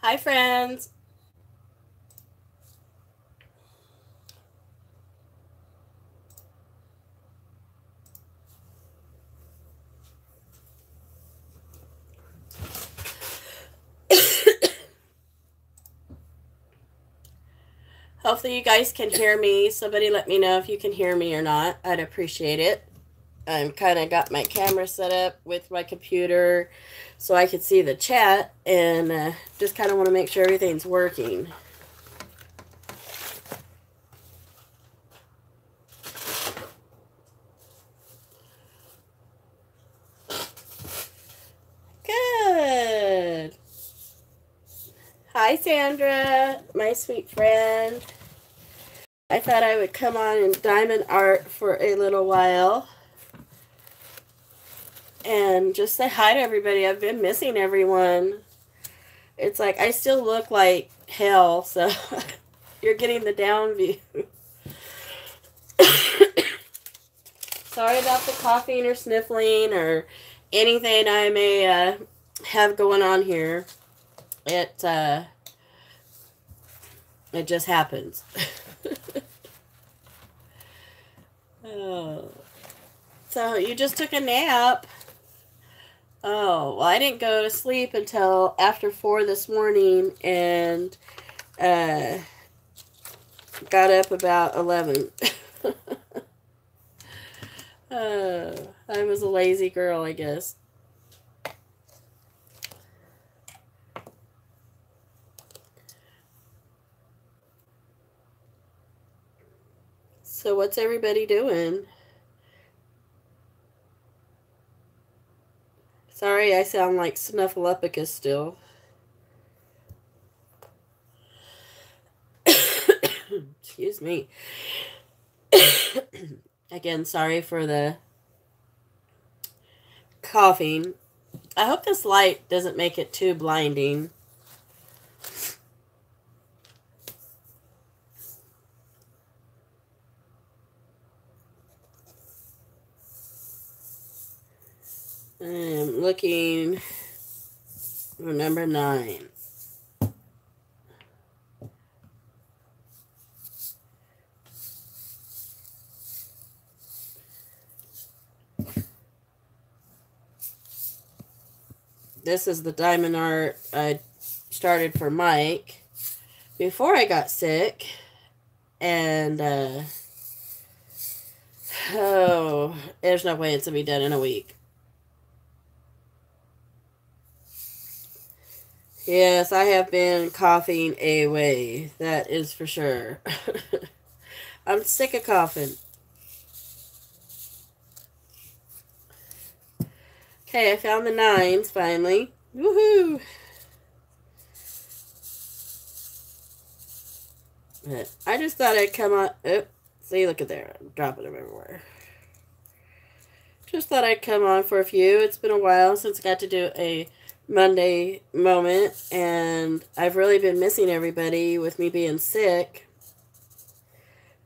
Hi, friends. Hopefully you guys can hear me. Somebody let me know if you can hear me or not. I'd appreciate it. I'm kind of got my camera set up with my computer so I could see the chat and just kind of want to make sure everything's working. Good. Hi, Sandra, my sweet friend. I thought I would come on and diamond art for a little while and just say hi to everybody. I've been missing everyone. It's like I still look like hell, so you're getting the down view. Sorry about the coughing or sniffling or anything I may have going on here. It just happens. Oh. So you just took a nap? Oh, well, I didn't go to sleep until after 4 this morning and got up about 11. I was a lazy girl, I guess. So what's everybody doing? Sorry, I sound like Snuffleupagus still. Excuse me. Again, sorry for the coughing. I hope this light doesn't make it too blinding. I'm looking for number 9. This is the diamond art I started for Mike before I got sick. And, oh, there's no way it's going to be done in a week. Yes, I have been coughing away. That is for sure. I'm sick of coughing. Okay, I found the 9s finally. Woohoo! But I just thought I'd come on. Oh, see, look at there. I'm dropping them everywhere. Just thought I'd come on for a few. It's been a while since I got to do a Monday moment, and I've really been missing everybody with me being sick.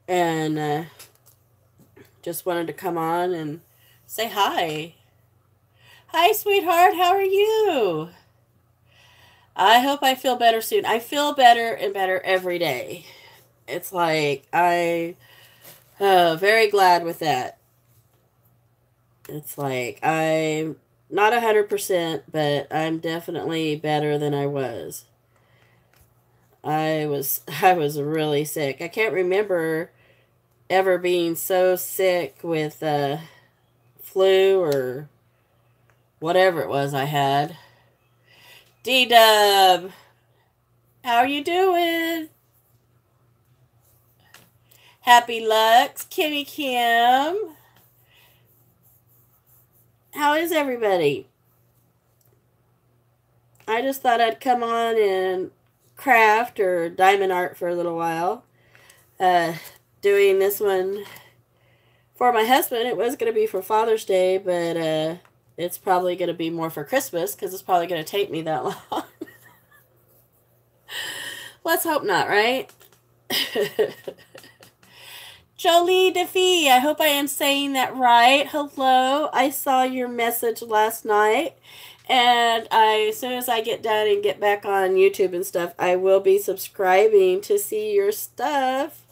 And just wanted to come on and say hi. Hi, sweetheart. How are you? I hope I feel better soon. I feel better and better every day. It's like I'm very glad with that. It's like I'm not 100%, but I'm definitely better than I was. I was really sick. I can't remember ever being so sick with flu or whatever it was I had. D-Dub, how are you doing? Happy Lux, Kimmy Kim. How is everybody? I just thought I'd come on and craft or diamond art for a little while. Doing this one for my husband. It was going to be for Father's Day, but it's probably going to be more for Christmas because it's probably going to take me that long. Let's hope not, right? Jolie DeFee, I hope I am saying that right. Hello, I saw your message last night, And as soon as I get done and get back on YouTube and stuff, I will be subscribing to see your stuff.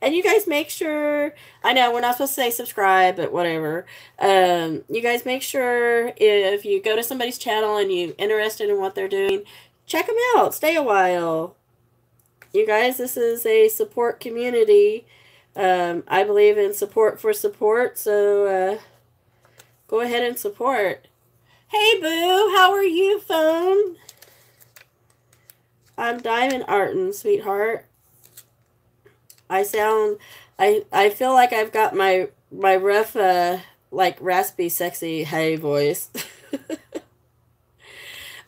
And you guys make sure, I know we're not supposed to say subscribe, but whatever. You guys make sure if you go to somebody's channel and you're interested in what they're doing, check them out. Stay a while. You guys, this is a support community. I believe in support for support, so go ahead and support. Hey, Boo, how are you, phone? I'm Diamond Artin, sweetheart. I feel like I've got my rough, like raspy, sexy, high voice.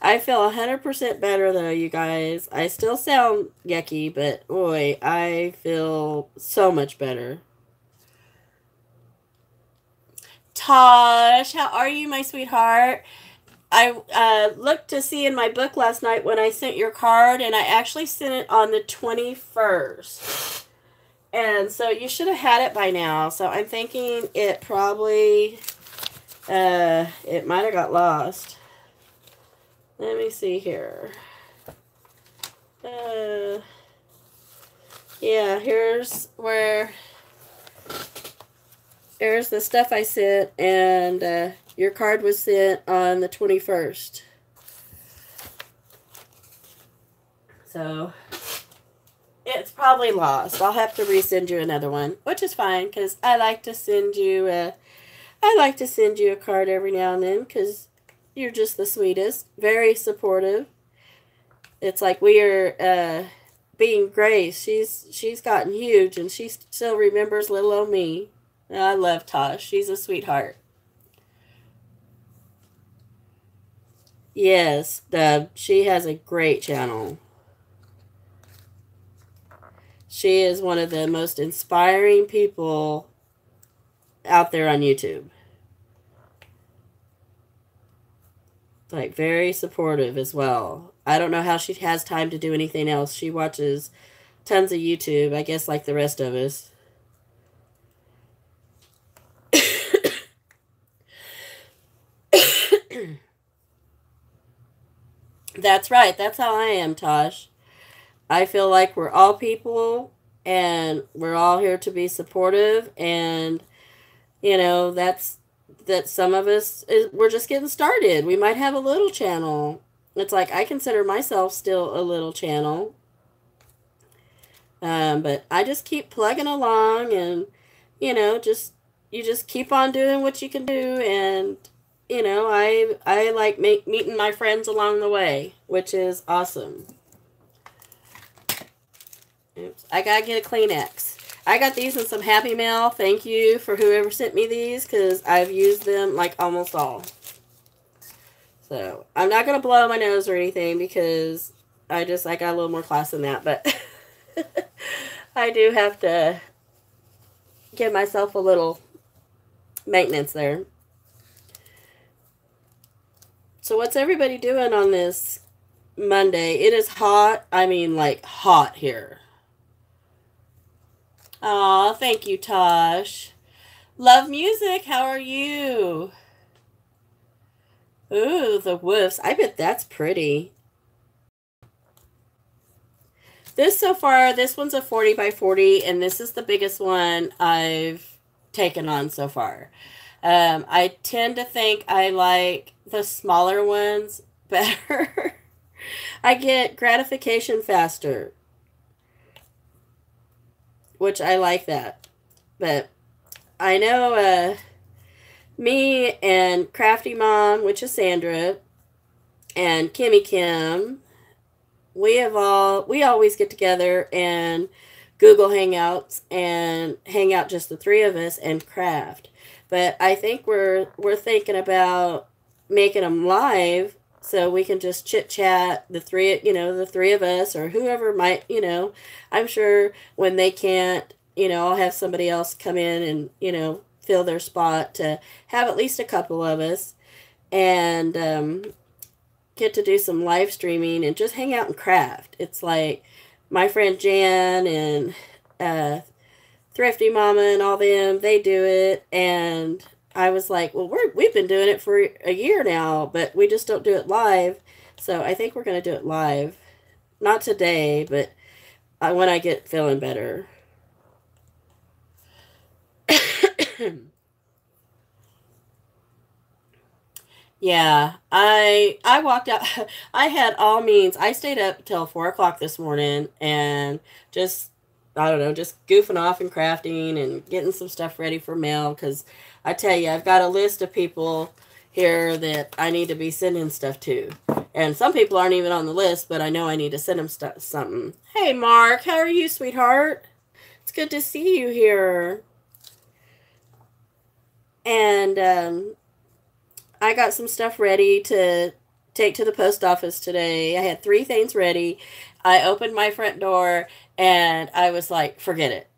I feel 100% better though, you guys. I still sound yucky, but boy, I feel so much better. Tosh, how are you, my sweetheart? I looked to see in my book last night when I sent your card, and I actually sent it on the 21st. And so you should have had it by now. So I'm thinking it probably, it might have got lost. Let me see here. Yeah, here's the stuff I sent, and your card was sent on the 21st. So it's probably lost. I'll have to resend you another one, which is fine because I like to send you a card every now and then because you're just the sweetest, very supportive. It's like we are being Grace. She's gotten huge and she still remembers little old me. I love Tosh. She's a sweetheart. Yes, she has a great channel. She is one of the most inspiring people out there on YouTube. Like, very supportive as well. I don't know how she has time to do anything else. She watches tons of YouTube, I guess like the rest of us. That's right. That's how I am, Tosh. I feel like we're all people and we're all here to be supportive, and you know, that some of us we're just getting started. We might have a little channel. It's like I consider myself still a little channel. But I just keep plugging along, and you know, you just keep on doing what you can do, and you know, I like meeting my friends along the way, which is awesome. Oops, I gotta get a Kleenex. I got these in some Happy Mail. Thank you for whoever sent me these, because I've used them like almost all. So I'm not gonna blow my nose or anything because I got a little more class than that, but I do have to give myself a little maintenance there. So what's everybody doing on this Monday? It is hot. I mean, like, hot here. Aw, thank you, Tosh. Love music. How are you? Ooh, the woofs. I bet that's pretty. So far, this one's a 40 by 40, and this is the biggest one I've taken on so far. I tend to think I like the smaller ones better. I get gratification faster, which I like that. But I know me and Crafty Mom, which is Sandra, and Kimmy Kim, we always get together and Google Hangouts and hang out, just the three of us, and craft. But I think we're thinking about making them live so we can just chit chat, the three of us, or whoever might, I'm sure when they can't, I'll have somebody else come in and, fill their spot to have at least a couple of us, and get to do some live streaming and just hang out and craft. It's like my friend Jan and Thrifty Mama and all them, they do it, and I was like, well, we've been doing it for a year now, but we just don't do it live. So I think we're going to do it live. Not today, but when I get feeling better. Yeah, I walked out. I had all means. I stayed up till 4 o'clock this morning and just I don't know, just goofing off and crafting and getting some stuff ready for mail. Because I tell you, I've got a list of people here that I need to be sending stuff to, and some people aren't even on the list, but I know I need to send them something. Hey, Mark, how are you, sweetheart? It's good to see you here. And I got some stuff ready to take to the post office today. I had 3 things ready. I opened my front door and I was like, forget it.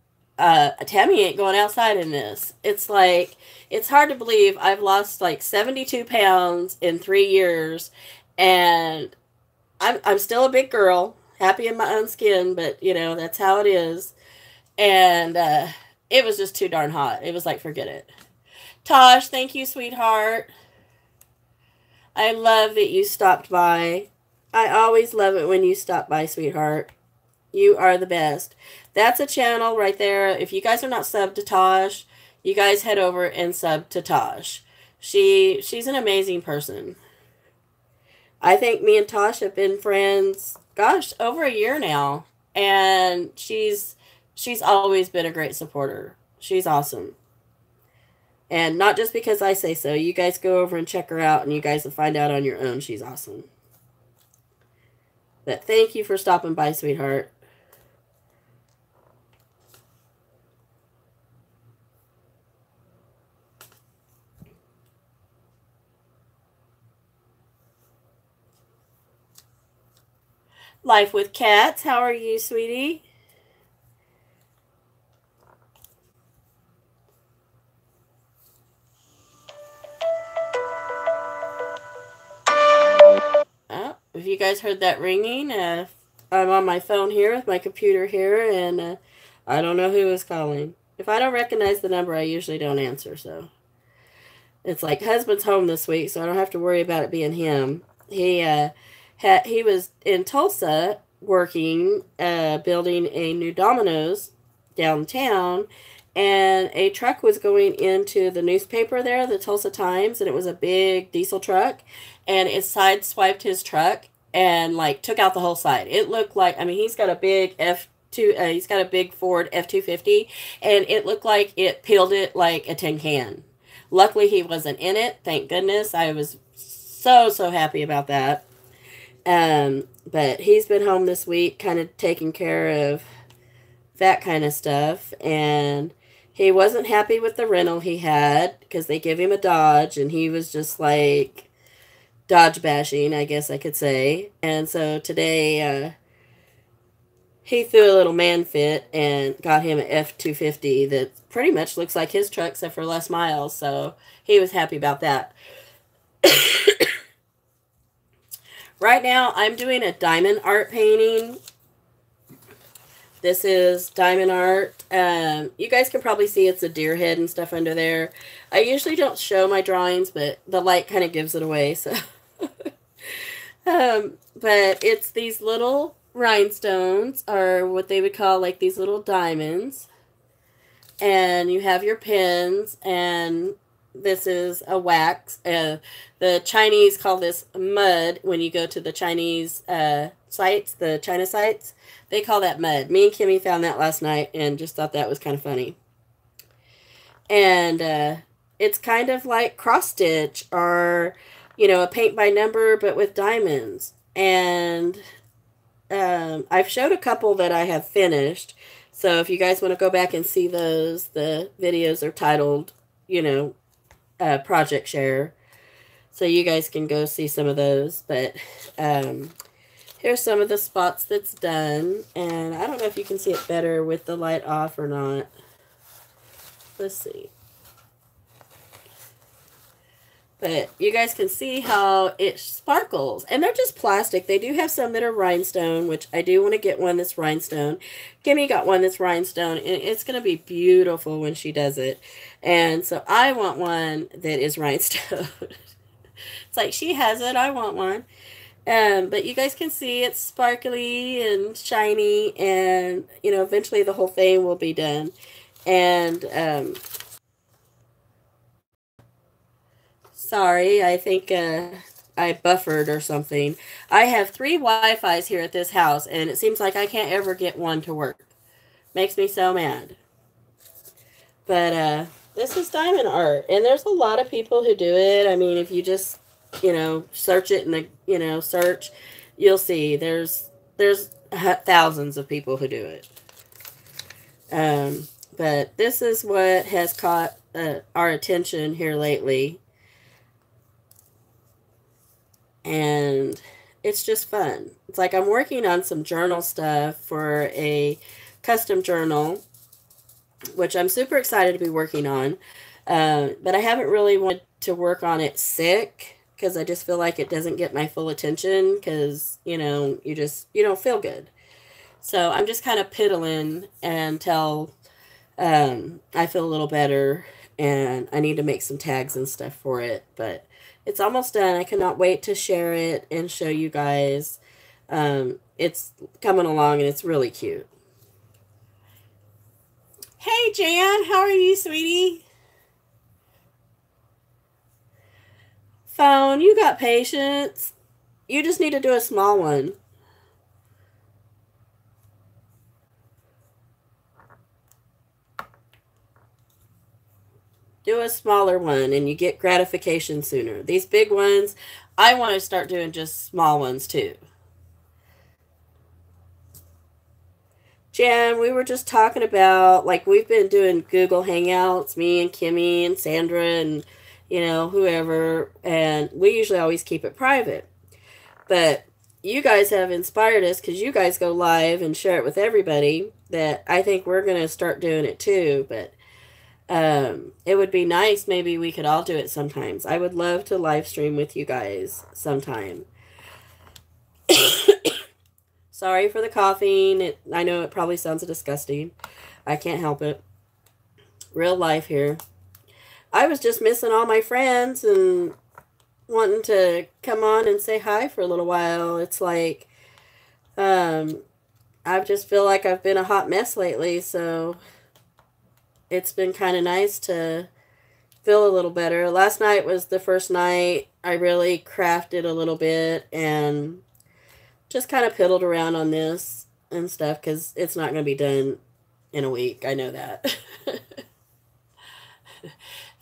Tammy ain't going outside in this. It's like, it's hard to believe I've lost like 72 pounds in 3 years, and I'm still a big girl, happy in my own skin, but you know, that's how it is. And it was just too darn hot. It was like, forget it. Tosh, thank you, sweetheart. I love that you stopped by. I always love it when you stop by, sweetheart. You are the best. That's a channel right there. If you guys are not subbed to Tosh, you guys head over and sub to Tosh. She's an amazing person. I think me and Tosh have been friends, gosh, over a year now. And she's always been a great supporter. She's awesome. And not just because I say so. You guys go over and check her out, and you guys will find out on your own. She's awesome. But thank you for stopping by, sweetheart. Life with Cats, how are you, sweetie? Oh, if you guys heard that ringing, I'm on my phone here with my computer here, and I don't know who is calling. If I don't recognize the number, I usually don't answer, so. It's like husband's home this week, so I don't have to worry about it being him. He was in Tulsa working, building a new Domino's downtown, and a truck was going into the newspaper there, the Tulsa Times, and it was a big diesel truck, and it sideswiped his truck and like took out the whole side. It looked like, I mean, he's got a big he's got a big Ford F-250, and it looked like it peeled it like a tin can. Luckily, he wasn't in it. Thank goodness. I was so happy about that. But he's been home this week, kind of taking care of that kind of stuff, and he wasn't happy with the rental he had because they give him a Dodge, and he was just like Dodge bashing, I guess I could say. And so today, he threw a little man fit and got him an F-250 that pretty much looks like his truck except for less miles, so he was happy about that. Right now, I'm doing a diamond art painting. This is diamond art. You guys can probably see it's a deer head and stuff under there. I usually don't show my drawings, but the light kind of gives it away. So, but it's these little rhinestones, or what they would call like these little diamonds. And you have your pins, and this is a wax. The Chinese call this mud. When you go to the Chinese sites, the China sites, they call that mud. Me and Kimmy found that last night and just thought that was kind of funny. And it's kind of like cross stitch, or, you know, a paint by number, but with diamonds. And I've showed a couple that I have finished. So if you guys want to go back and see those, the videos are titled, you know, Project Share. So you guys can go see some of those. But here's some of the spots that's done. And I don't know if you can see it better with the light off or not. Let's see. But you guys can see how it sparkles. And they're just plastic. They do have some that are rhinestone, which I do want to get one that's rhinestone. Kimmy got one that's rhinestone, and it's going to be beautiful when she does it. And so I want one that is rhinestone. It's like, she has it, I want one. But you guys can see it's sparkly and shiny, and, you know, eventually the whole thing will be done. And, sorry, I think I buffered or something. I have 3 Wi-Fis here at this house, and it seems like I can't ever get one to work. Makes me so mad. But this is diamond art, and there's a lot of people who do it. I mean, if you just, you know, search it in the, you know, search, you'll see there's thousands of people who do it. But this is what has caught our attention here lately. And it's just fun. It's like I'm working on some journal stuff for a custom journal, which I'm super excited to be working on. But I haven't really wanted to work on it sick, because I just feel like it doesn't get my full attention, because, you know, you don't feel good. So I'm just kind of piddling until I feel a little better, and I need to make some tags and stuff for it. But it's almost done. I cannot wait to share it and show you guys. It's coming along, and it's really cute. Hey, Jan, how are you, sweetie? Phone, you got patience. You just need to do a small one. Do a smaller one, and you get gratification sooner. These big ones, I want to start doing just small ones too. Jan, we were just talking about, like, we've been doing Google Hangouts, me and Kimmy and Sandra and, you know, whoever, and we usually always keep it private. But you guys have inspired us, because you guys go live and share it with everybody, that I think we're going to start doing it too. But it would be nice, maybe we could all do it sometimes. I would love to live stream with you guys sometime. Sorry for the coughing. I know it probably sounds disgusting. I can't help it. Real life here. I was just missing all my friends and wanting to come on and say hi for a little while. It's like, I just feel like I've been a hot mess lately, so it's been kind of nice to feel a little better. Last night was the first night I really crafted a little bit and just kind of piddled around on this and stuff, because it's not going to be done in a week. I know that.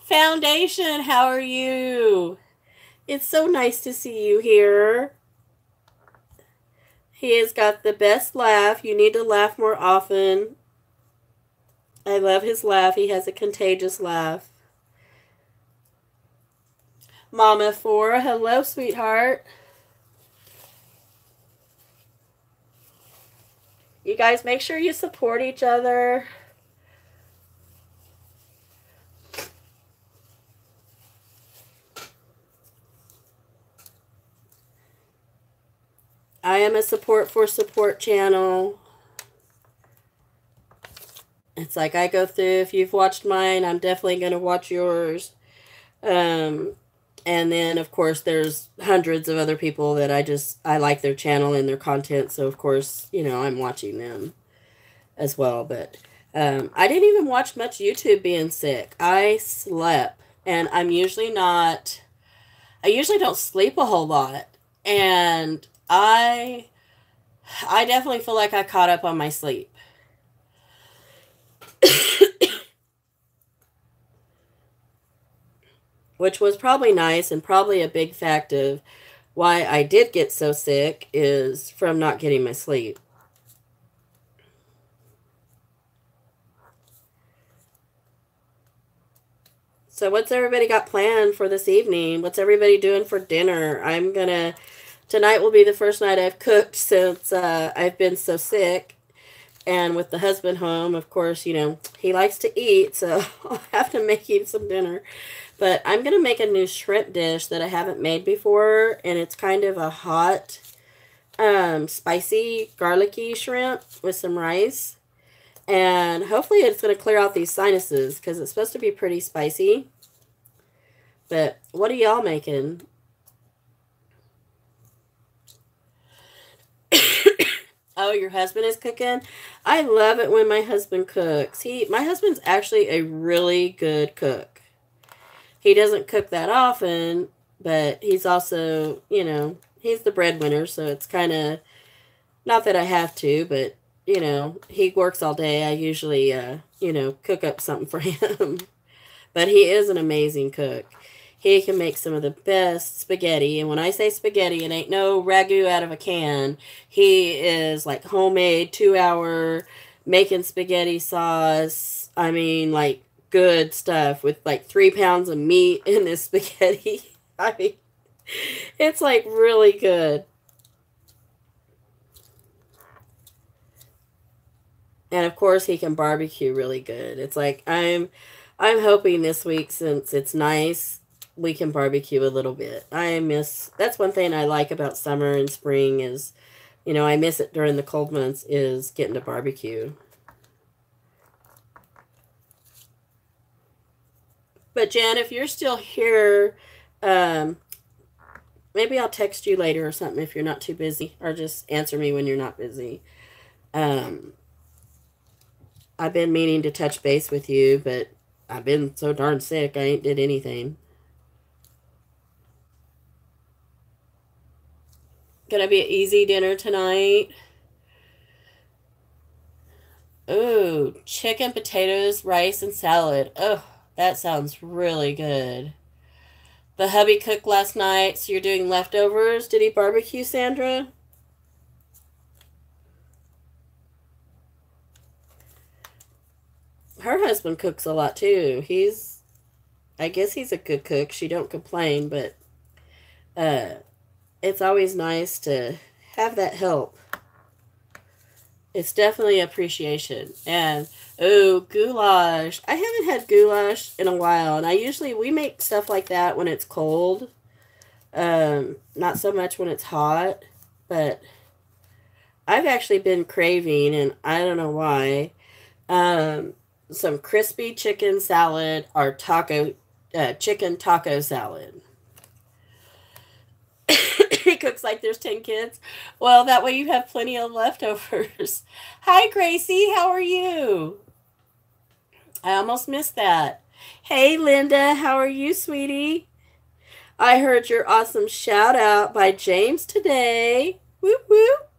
Foundation, how are you? It's so nice to see you here. He has got the best laugh. You need to laugh more often. I love his laugh. He has a contagious laugh. Mama 4, hello, sweetheart. You guys, make sure you support each other. I am a support for support channel. It's like I go through, if you've watched mine, I'm definitely going to watch yours. And then, of course, there's hundreds of other people that I like their channel and their content. So, of course, you know, I'm watching them as well. But I didn't even watch much YouTube being sick. I slept. And I usually don't sleep a whole lot. And I definitely feel like I caught up on my sleep. Which was probably nice, and probably a big fact of why I did get so sick is from not getting my sleep. So what's everybody got planned for this evening? What's everybody doing for dinner? Tonight will be the first night I've cooked since I've been so sick. And with the husband home, of course, you know, he likes to eat, so I'll have to make him some dinner. But I'm going to make a new shrimp dish that I haven't made before, and it's kind of a hot, spicy, garlicky shrimp with some rice. And hopefully it's going to clear out these sinuses because it's supposed to be pretty spicy. But what are y'all making? Oh, your husband is cooking? I love it when my husband cooks. My husband's actually a really good cook. He doesn't cook that often, but he's also, he's the breadwinner, so it's kind of, not that I have to, but, he works all day. I usually, cook up something for him. But he is an amazing cook. He can make some of the best spaghetti. And when I say spaghetti, it ain't no ragu out of a can. He is like homemade 2-hour making spaghetti sauce. I mean, like good stuff with like 3 pounds of meat in this spaghetti. I mean, it's like really good. And of course he can barbecue really good. It's like I'm hoping this week, since it's nice, we can barbecue a little bit. That's one thing I like about summer and spring is, I miss it during the cold months, is getting to barbecue. But Jan, if you're still here, maybe I'll text you later or something if you're not too busy, or just answer me when you're not busy. I've been meaning to touch base with you, but I've been so darn sick, I ain't did anything. Gonna be an easy dinner tonight. Ooh, chicken, potatoes, rice, and salad. Oh, that sounds really good. The hubby cooked last night, so you're doing leftovers. Did he barbecue, Sandra? Her husband cooks a lot too. I guess he's a good cook. She don't complain, but uh, it's always nice to have that help. It's definitely appreciation. And, oh, goulash. I haven't had goulash in a while, and we make stuff like that when it's cold. Not so much when it's hot, but I've actually been craving, and I don't know why, some crispy chicken salad or chicken taco salad. He cooks like there's 10 kids. Well, that way you have plenty of leftovers. Hi, Gracie. How are you? I almost missed that. Hey, Linda. How are you, sweetie? I heard your awesome shout out by James today. Whoop, whoop.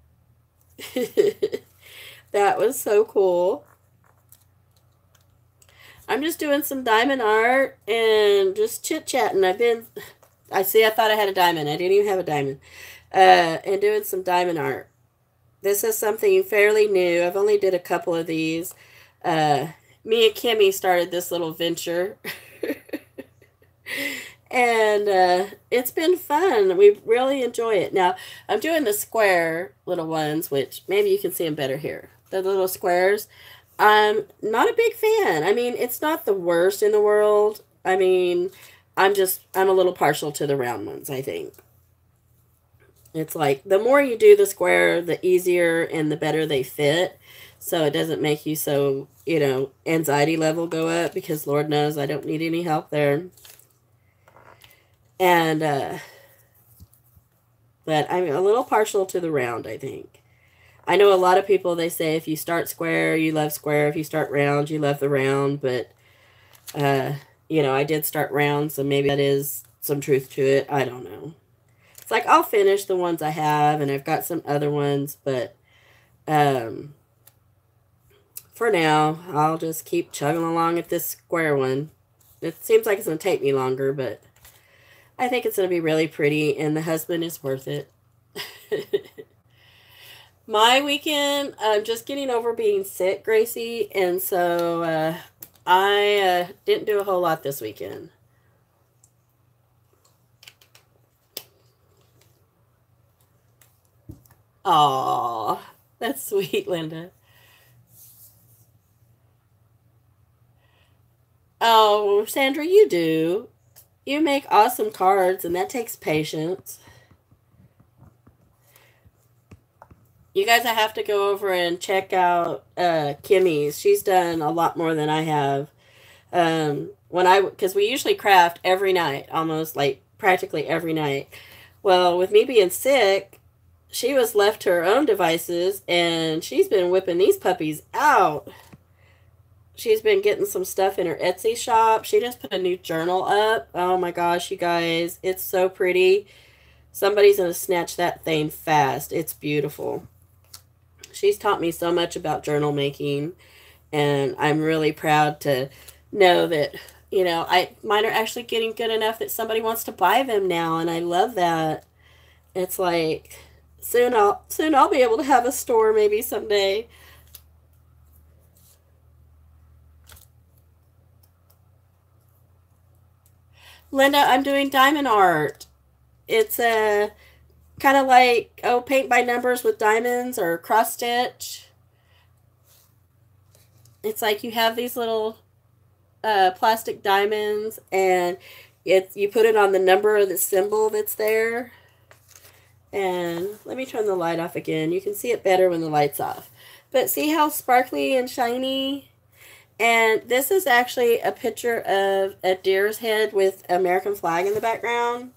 That was so cool. I'm just doing some diamond art and just chit-chatting. I thought I had a diamond. I didn't even have a diamond. And doing some diamond art. This is something fairly new. I've only did a couple of these. Me and Kimmy started this little venture. And it's been fun. We really enjoy it. Now, I'm doing the square little ones, which maybe you can see them better here. The little squares. I'm not a big fan. I mean, it's not the worst in the world. I mean, I'm a little partial to the round ones, I think. It's like, the more you do the square, the easier and the better they fit. So it doesn't make you so, anxiety level go up, because Lord knows I don't need any help there. And, but I'm a little partial to the round, I think. I know a lot of people, they say if you start square, you love square. If you start round, you love the round. But, I did start round, so maybe that is some truth to it. I don't know. It's like I'll finish the ones I have, and I've got some other ones. But for now, I'll just keep chugging along at this square one. It seems like it's going to take me longer, but I think it's going to be really pretty, and the husband is worth it. My weekend, I'm just getting over being sick, Gracie, and so I didn't do a whole lot this weekend. Aw, that's sweet, Linda. Oh, Sandra, you do. You make awesome cards, and that takes patience. You guys, I have to go over and check out Kimmy's. She's done a lot more than I have. Because we usually craft every night, almost like practically every night. Well, with me being sick, she was left to her own devices, and she's been whipping these puppies out. She's been getting some stuff in her Etsy shop. She just put a new journal up. Oh my gosh, you guys, it's so pretty. Somebody's going to snatch that thing fast. It's beautiful. She's taught me so much about journal making, and I'm really proud to know that, mine are actually getting good enough that somebody wants to buy them now, and I love that. It's like soon I'll be able to have a store maybe someday. Linda, I'm doing diamond art. It's a kind of like, paint by numbers with diamonds or cross stitch. It's like you have these little plastic diamonds, and you put it on the number of the symbol that's there. And let me turn the light off again. You can see it better when the light's off. But see how sparkly and shiny? And this is actually a picture of a deer's head with American flag in the background.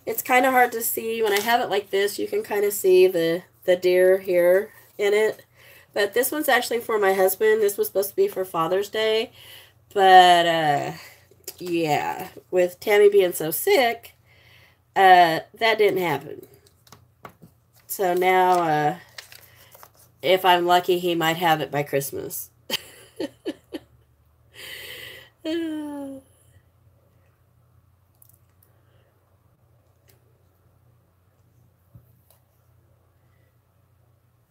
It's kind of hard to see. When I have it like this, you can kind of see the deer here in it. But this one's actually for my husband. This was supposed to be for Father's Day. But, yeah, with Tammy being so sick, that didn't happen. So now, if I'm lucky, he might have it by Christmas.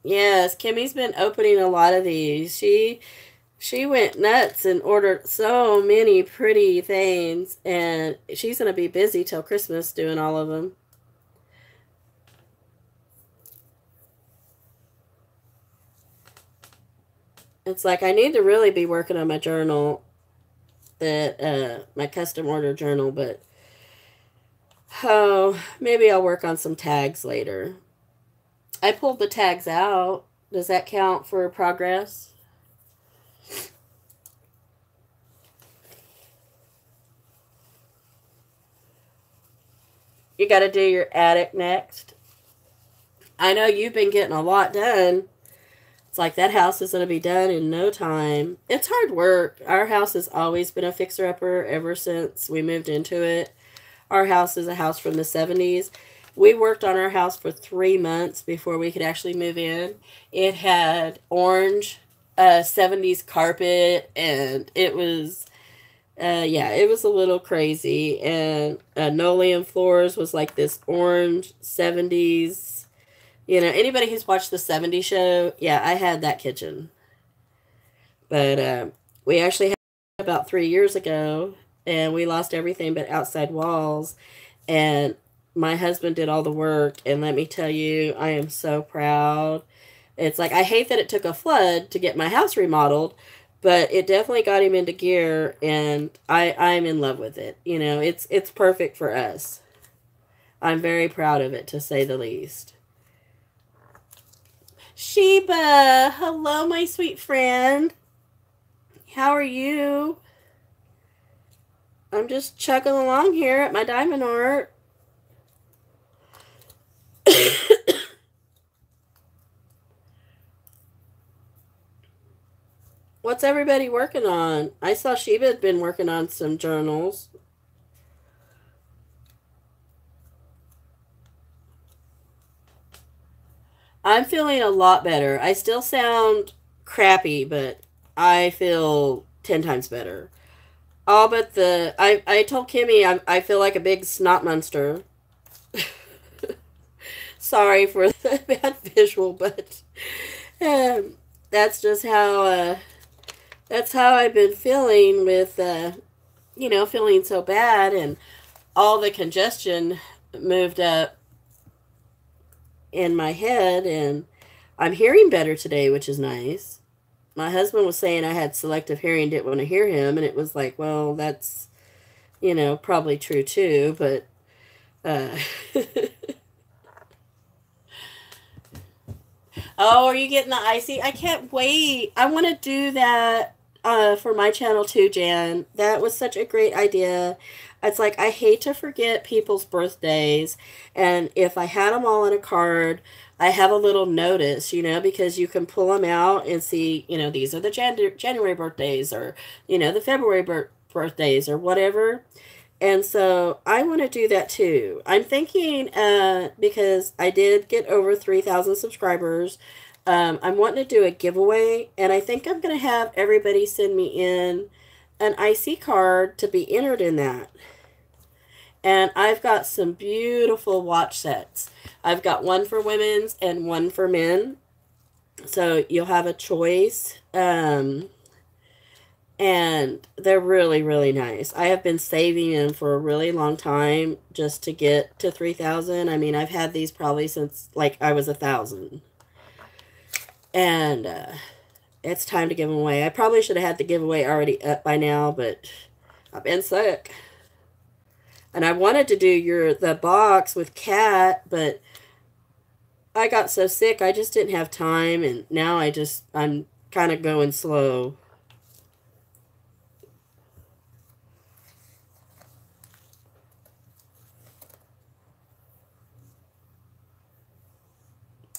Yes, Kimmy's been opening a lot of these. She went nuts and ordered so many pretty things, and she's going to be busy till Christmas doing all of them. It's like I need to really be working on my journal, my custom order journal, but maybe I'll work on some tags later. I pulled the tags out. Does that count for progress? You got to do your attic next. I know you've been getting a lot done. It's like that house is going to be done in no time. It's hard work. Our house has always been a fixer-upper ever since we moved into it. Our house is a house from the 70s. We worked on our house for 3 months before we could actually move in. It had orange 70s carpet, and it was, it was a little crazy. And linoleum floors was like this orange 70s. Anybody who's watched the 70s show, yeah, I had that kitchen. But we actually had it about 3 years ago, and we lost everything but outside walls. And my husband did all the work, and let me tell you, I am so proud. It's like, I hate that it took a flood to get my house remodeled, but it definitely got him into gear, and I'm in love with it. It's perfect for us. I'm very proud of it, to say the least. Sheba, hello, my sweet friend. How are you? I'm just chugging along here at my diamond art. What's everybody working on? I saw Sheba had been working on some journals. I'm feeling a lot better. I still sound crappy, but I feel 10 times better. All but I told Kimmy I feel like a big snot monster. Sorry for the bad visual, but that's just how that's how I've been feeling with feeling so bad, and all the congestion moved up in my head, and I'm hearing better today, which is nice. My husband was saying I had selective hearing, didn't want to hear him, and it was like, well, that's you know, probably true too, but uh oh, are you getting the icy? I can't wait. I want to do that for my channel too, Jan. That was such a great idea. It's like I hate to forget people's birthdays, and if I had them all in a card, I have a little notice, you know, because you can pull them out and see, you know, these are the January birthdays, or you know, the February birthdays or whatever. And so I want to do that too. I'm thinking, because I did get over 3,000 subscribers, I'm wanting to do a giveaway, and I think I'm going to have everybody send me in an IC card to be entered in that. And I've got some beautiful watch sets. I've got one for women's and one for men. So you'll have a choice. And they're really, really nice. I have been saving them for a really long time just to get to 3,000. I mean, I've had these probably since, like, I was 1,000. And it's time to give them away. I probably should have had the giveaway already up by now, but I've been sick. And I wanted to do the box with Kat, but I got so sick I just didn't have time, and now I'm kind of going slow.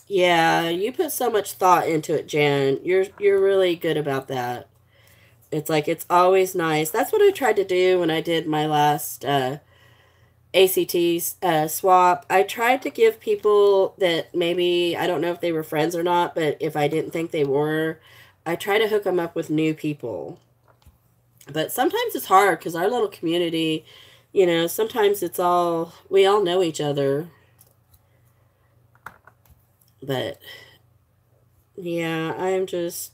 Yeah, you put so much thought into it, Jan. You're really good about that. It's like it's always nice. That's what I tried to do when I did my last ACT swap. I tried to give people that maybe, I don't know if they were friends or not, but if I didn't think they were, I try to hook them up with new people. But sometimes it's hard because our little community, you know, sometimes we all know each other. But yeah, I'm just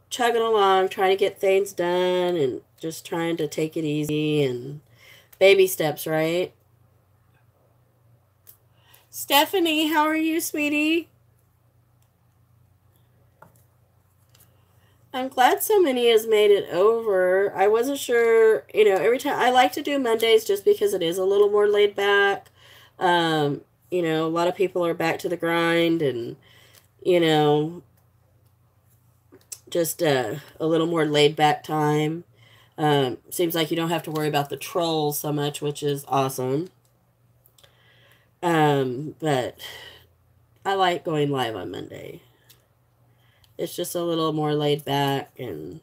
chugging along, trying to get things done and just trying to take it easy and baby steps, right? Stephanie, how are you, sweetie? I'm glad so many has made it over. I wasn't sure, you know, every time I like to do Mondays just because it is a little more laid back. You know, a lot of people are back to the grind and, you know, just a little more laid back time. Seems like you don't have to worry about the trolls so much, which is awesome. But I like going live on Monday. It's just a little more laid back, and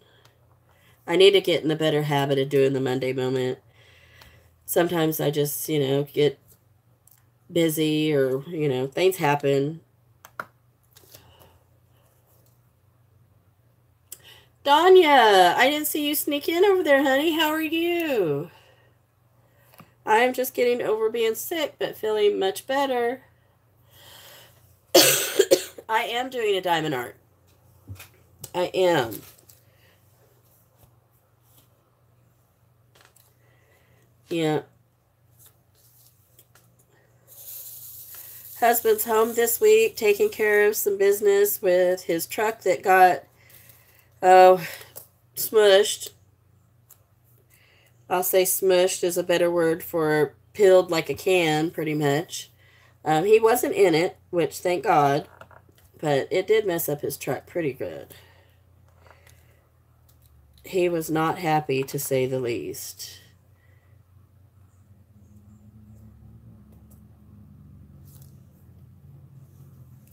I need to get in the better habit of doing the Monday moment. Sometimes I just, you know, get busy or, you know, things happen. Danya, I didn't see you sneak in over there, honey. How are you? I'm just getting over being sick, but feeling much better. I am doing a diamond art. I am. Yeah. Husband's home this week, taking care of some business with his truck that got, smushed. I'll say smushed is a better word for peeled like a can, pretty much. He wasn't in it, which thank God, but it did mess up his truck pretty good. He was not happy, to say the least.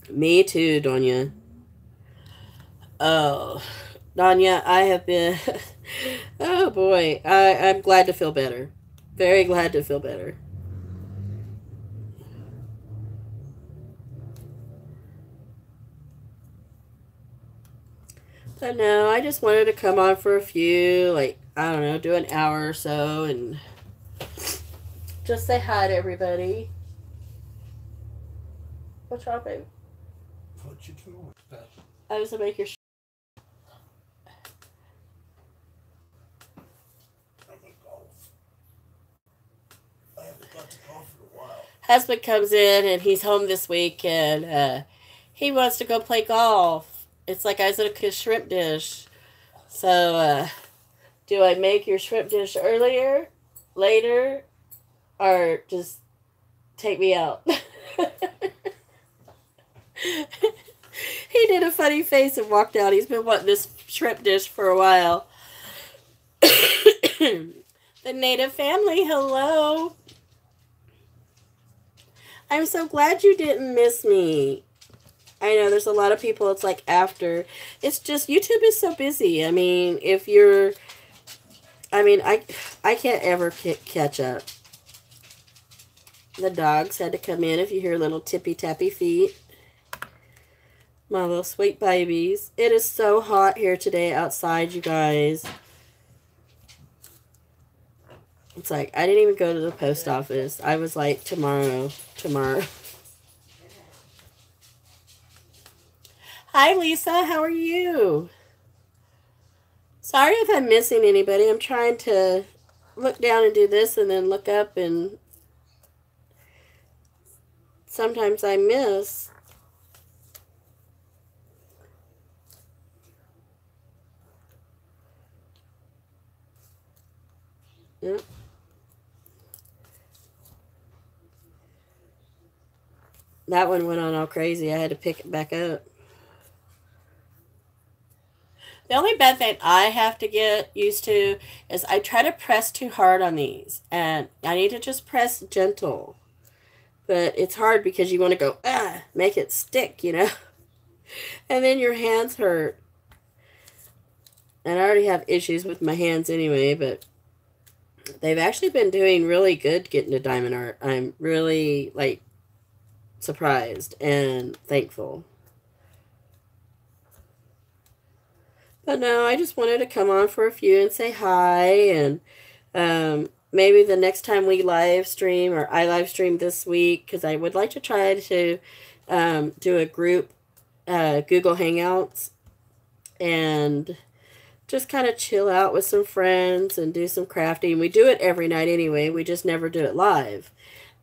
Me too, Donya. Oh, Donya, I have been... oh, boy. I'm glad to feel better. Very glad to feel better. But no, I just wanted to come on for a few, like, I don't know, do an hour or so and just say hi to everybody. What's wrong, baby? What you doing? I was to make your husband comes in and he's home this week and he wants to go play golf. It's like I was at a shrimp dish. So Do I make your shrimp dish earlier, later, or just take me out? He did a funny face and walked out. He's been wanting this shrimp dish for a while. The Native family, hello. I'm so glad you didn't miss me. I know there's a lot of people, it's like after. It's just, YouTube is so busy. I mean, if you're, I can't ever catch up. The dogs had to come in if you hear little tippy-tappy feet. My little sweet babies. It is so hot here today outside, you guys. It's like, I didn't even go to the post office. I was like, tomorrow. Hi, Lisa. How are you? Sorry if I'm missing anybody. I'm trying to look down and do this and then look up, and sometimes I miss. Yep. That one went on all crazy. I had to pick it back up. The only bad thing I have to get used to is I try to press too hard on these. And I need to just press gentle. But it's hard because you want to go, make it stick, you know. And then your hands hurt. And I already have issues with my hands anyway, but they've actually been doing really good getting to diamond art. I'm really, like, surprised and thankful. But no, I just wanted to come on for a few and say hi, and maybe the next time we live stream, or I live stream this week, because I would like to try to do a group Google Hangouts and just kind of chill out with some friends and do some crafting. We do it every night anyway. We just never do it live.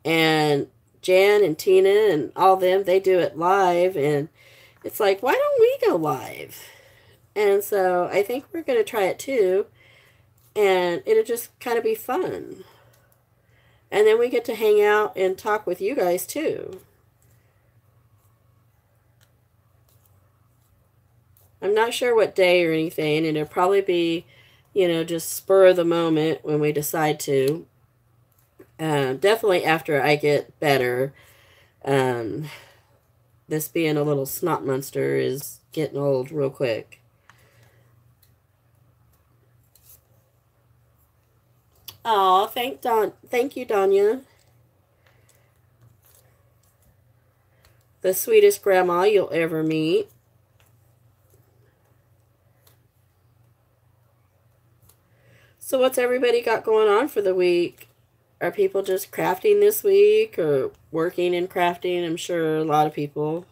And Jan and Tina and all them, they do it live. And it's like, why don't we go live? And so I think we're going to try it too. And it'll just kind of be fun. And then we get to hang out and talk with you guys too. I'm not sure what day or anything, and it'll probably be, you know, just spur of the moment when we decide to. Definitely after I get better. This being a little snot monster is getting old real quick. Oh, thank you, Danya. The sweetest grandma you'll ever meet. So what's everybody got going on for the week? Are people just crafting this week or working and crafting? I'm sure a lot of people.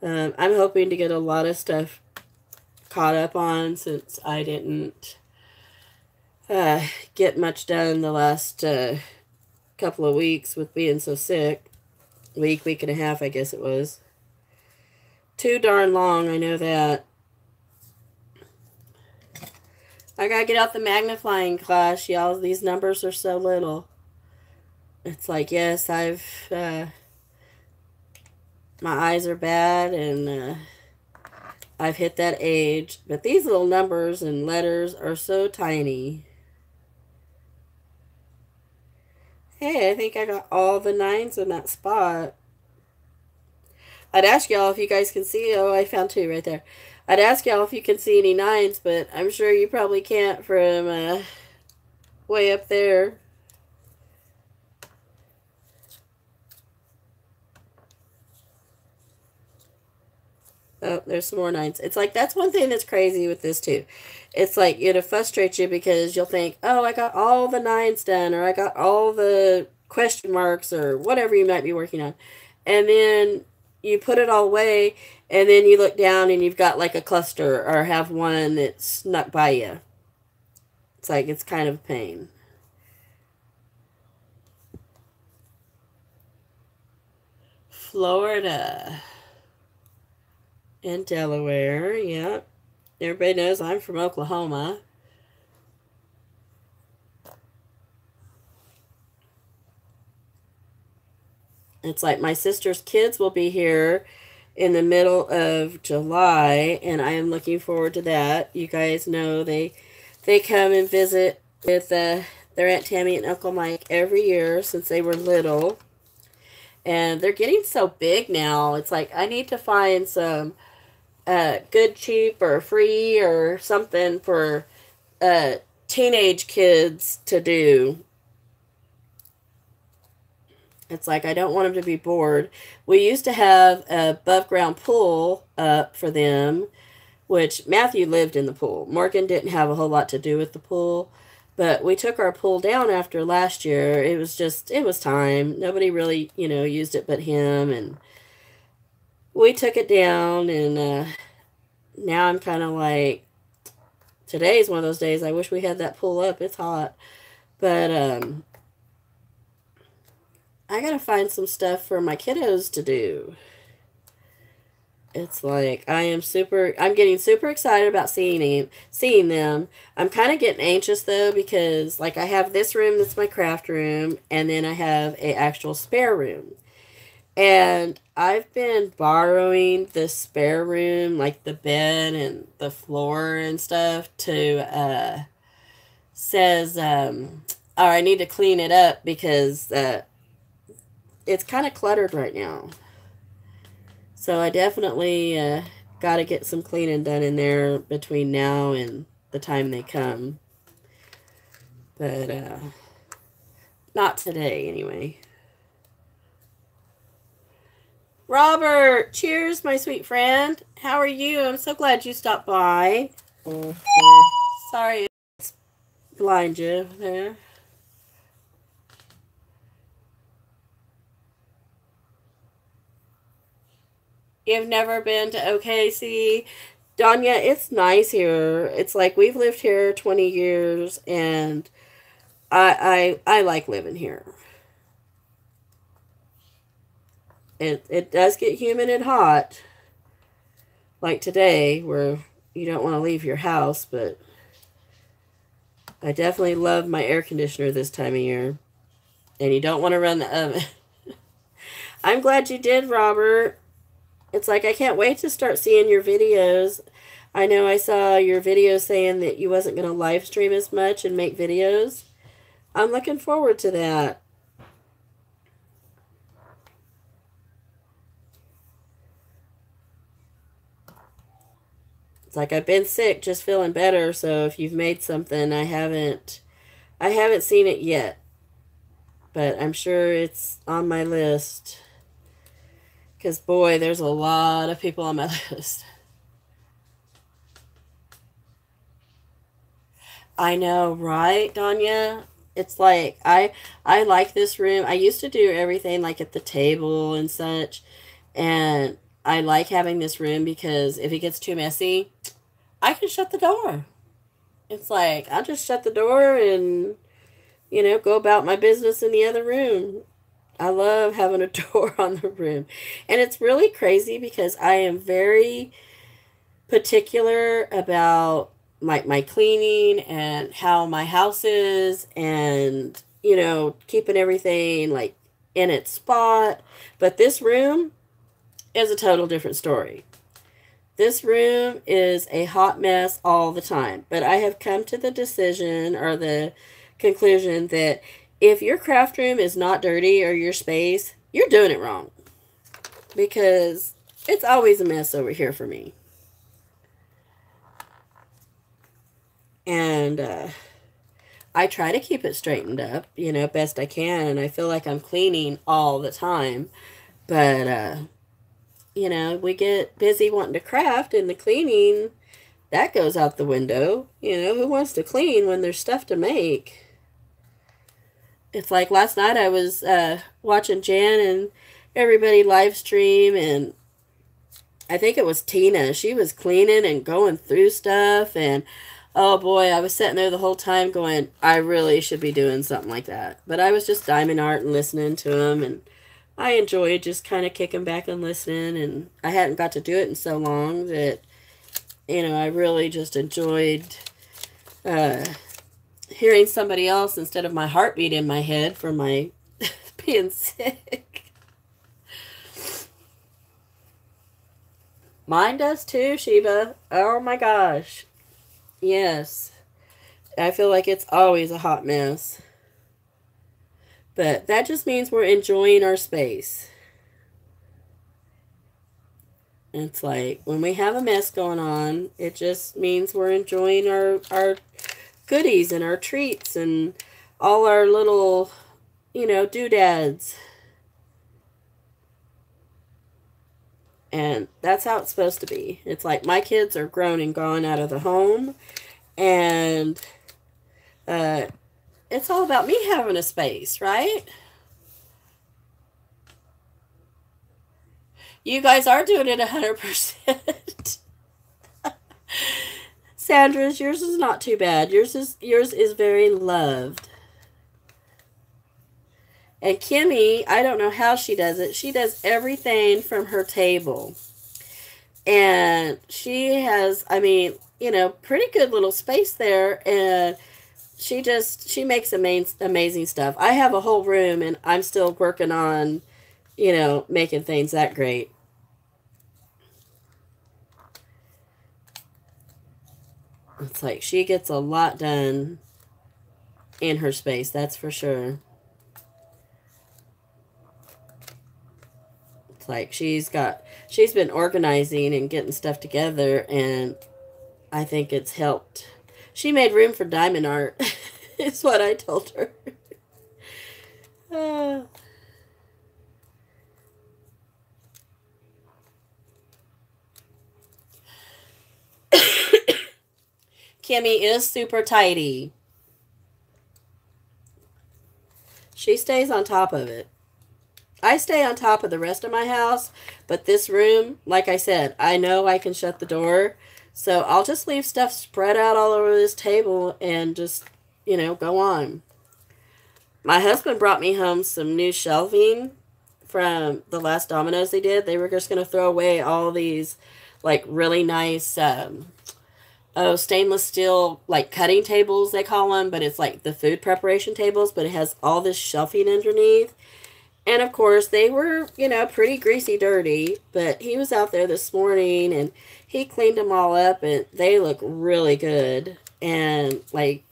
I'm hoping to get a lot of stuff caught up on since I didn't get much done the last couple of weeks with being so sick. Week and a half, I guess it was. Too darn long, I know that. I gotta get out the magnifying glass, y'all. These numbers are so little. It's like, yes, my eyes are bad, and I've hit that age. But these little numbers and letters are so tiny. Hey, I think I got all the 9s in that spot. I'd ask y'all if you guys can see. Oh, I found 2 right there. I'd ask y'all if you can see any 9s, but I'm sure you probably can't from way up there. Oh, there's some more 9s. It's like, that's one thing that's crazy with this too. It's like, it'll frustrate you because you'll think, oh, I got all the 9s done, or I got all the question marks, or whatever you might be working on. And then you put it all away, and then you look down and you've got like a cluster, or have one that's snuck by you. It's like, it's kind of a pain. Florida and Delaware, yeah. Everybody knows I'm from Oklahoma. It's like my sister's kids will be here in the middle of July, and I am looking forward to that. You guys know they come and visit with their Aunt Tammy and Uncle Mike every year since they were little. And they're getting so big now. It's like I need to find some good, cheap, or free, or something for teenage kids to do. It's like I don't want them to be bored. We used to have a above ground pool up for them, which Matthew lived in the pool. Morgan didn't have a whole lot to do with the pool, but we took our pool down after last year. It was time. Nobody really, used it but him, and we took it down, and now I'm kind of like, today's one of those days I wish we had that pool up. It's hot. But I gotta find some stuff for my kiddos to do. It's like I'm getting super excited about seeing them. I'm kind of getting anxious though, because like I have this room that's my craft room, and then I have a actual spare room. And I've been borrowing the spare room, like the bed and the floor and stuff, to says or I need to clean it up because it's kind of cluttered right now. So I definitely got to get some cleaning done in there between now and the time they come. But not today anyway. Robert, cheers, my sweet friend. How are you? I'm so glad you stopped by. Sorry it's blind you there. You've never been to OKC? Danya, it's nice here. It's like we've lived here 20 years, and I like living here. It does get humid and hot, like today, where you don't want to leave your house, but I definitely love my air conditioner this time of year. And you don't want to run the oven. I'm glad you did, Robert. It's like I can't wait to start seeing your videos. I know I saw your video saying that you wasn't going to live stream as much and make videos. I'm looking forward to that. It's like I've been sick, just feeling better, so if you've made something, I haven't seen it yet. But I'm sure it's on my list. Because, boy, there's a lot of people on my list. I know, right, Danya? It's like, I like this room. I used to do everything, like, at the table and such. And I like having this room because if it gets too messy, I can shut the door. It's like, I'll just shut the door and, go about my business in the other room. I love having a door on the room. And it's really crazy because I am very particular about my cleaning and how my house is, and, keeping everything like in its spot. But this room is a total different story. This room is a hot mess all the time. But I have come to the decision or the conclusion that if your craft room is not dirty or your space, you're doing it wrong. Because it's always a mess over here for me. And I try to keep it straightened up, best I can. And I feel like I'm cleaning all the time. But, we get busy wanting to craft, and the cleaning, that goes out the window. Who wants to clean when there's stuff to make? It's like last night I was watching Jan and everybody live stream, and I think it was Tina. She was cleaning and going through stuff, and oh boy, I was sitting there the whole time going, I really should be doing something like that. But I was just Diamond Art and listening to them, and I enjoyed just kind of kicking back and listening, and I hadn't got to do it in so long that, I really just enjoyed hearing somebody else instead of my heartbeat in my head from my being sick. Mine does too, Sheba. Oh my gosh. Yes. I feel like it's always a hot mess. But that just means we're enjoying our space. It's like when we have a mess going on, it just means we're enjoying our goodies and our treats and all our little, doodads. And that's how it's supposed to be. It's like my kids are grown and gone out of the home, and it's all about me having a space, right? You guys are doing it 100%. Sandra's, yours is not too bad. Yours is very loved. And Kimmy, I don't know how she does it. She does everything from her table. And she has, pretty good little space there. And she makes amazing stuff. I have a whole room and I'm still working on, making things that great. It's like she gets a lot done in her space, that's for sure. It's like she's been organizing and getting stuff together, and I think it's helped. She made room for diamond art, is what I told her. uh, Kimmy is super tidy. She stays on top of it. I stay on top of the rest of my house, but this room, like I said, I know I can shut the door. So I'll just leave stuff spread out all over this table and just, go on. My husband brought me home some new shelving from the last Domino's they did. They were just going to throw away all these, like, really nice, stainless steel, like, cutting tables, they call them, but it's like the food preparation tables, but it has all this shelving underneath. And of course, they were, pretty greasy dirty, but he was out there this morning and he cleaned them all up and they look really good. And, they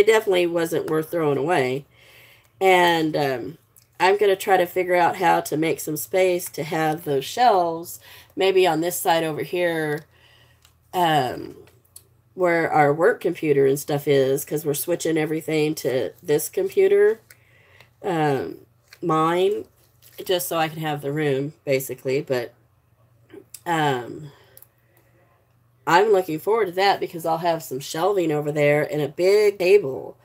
definitely wasn't worth throwing away. And I'm going to try to figure out how to make some space to have those shelves, maybe on this side over here, where our work computer and stuff is, because we're switching everything to this computer. Mine, just so I can have the room, basically. But I'm looking forward to that because I'll have some shelving over there and a big table,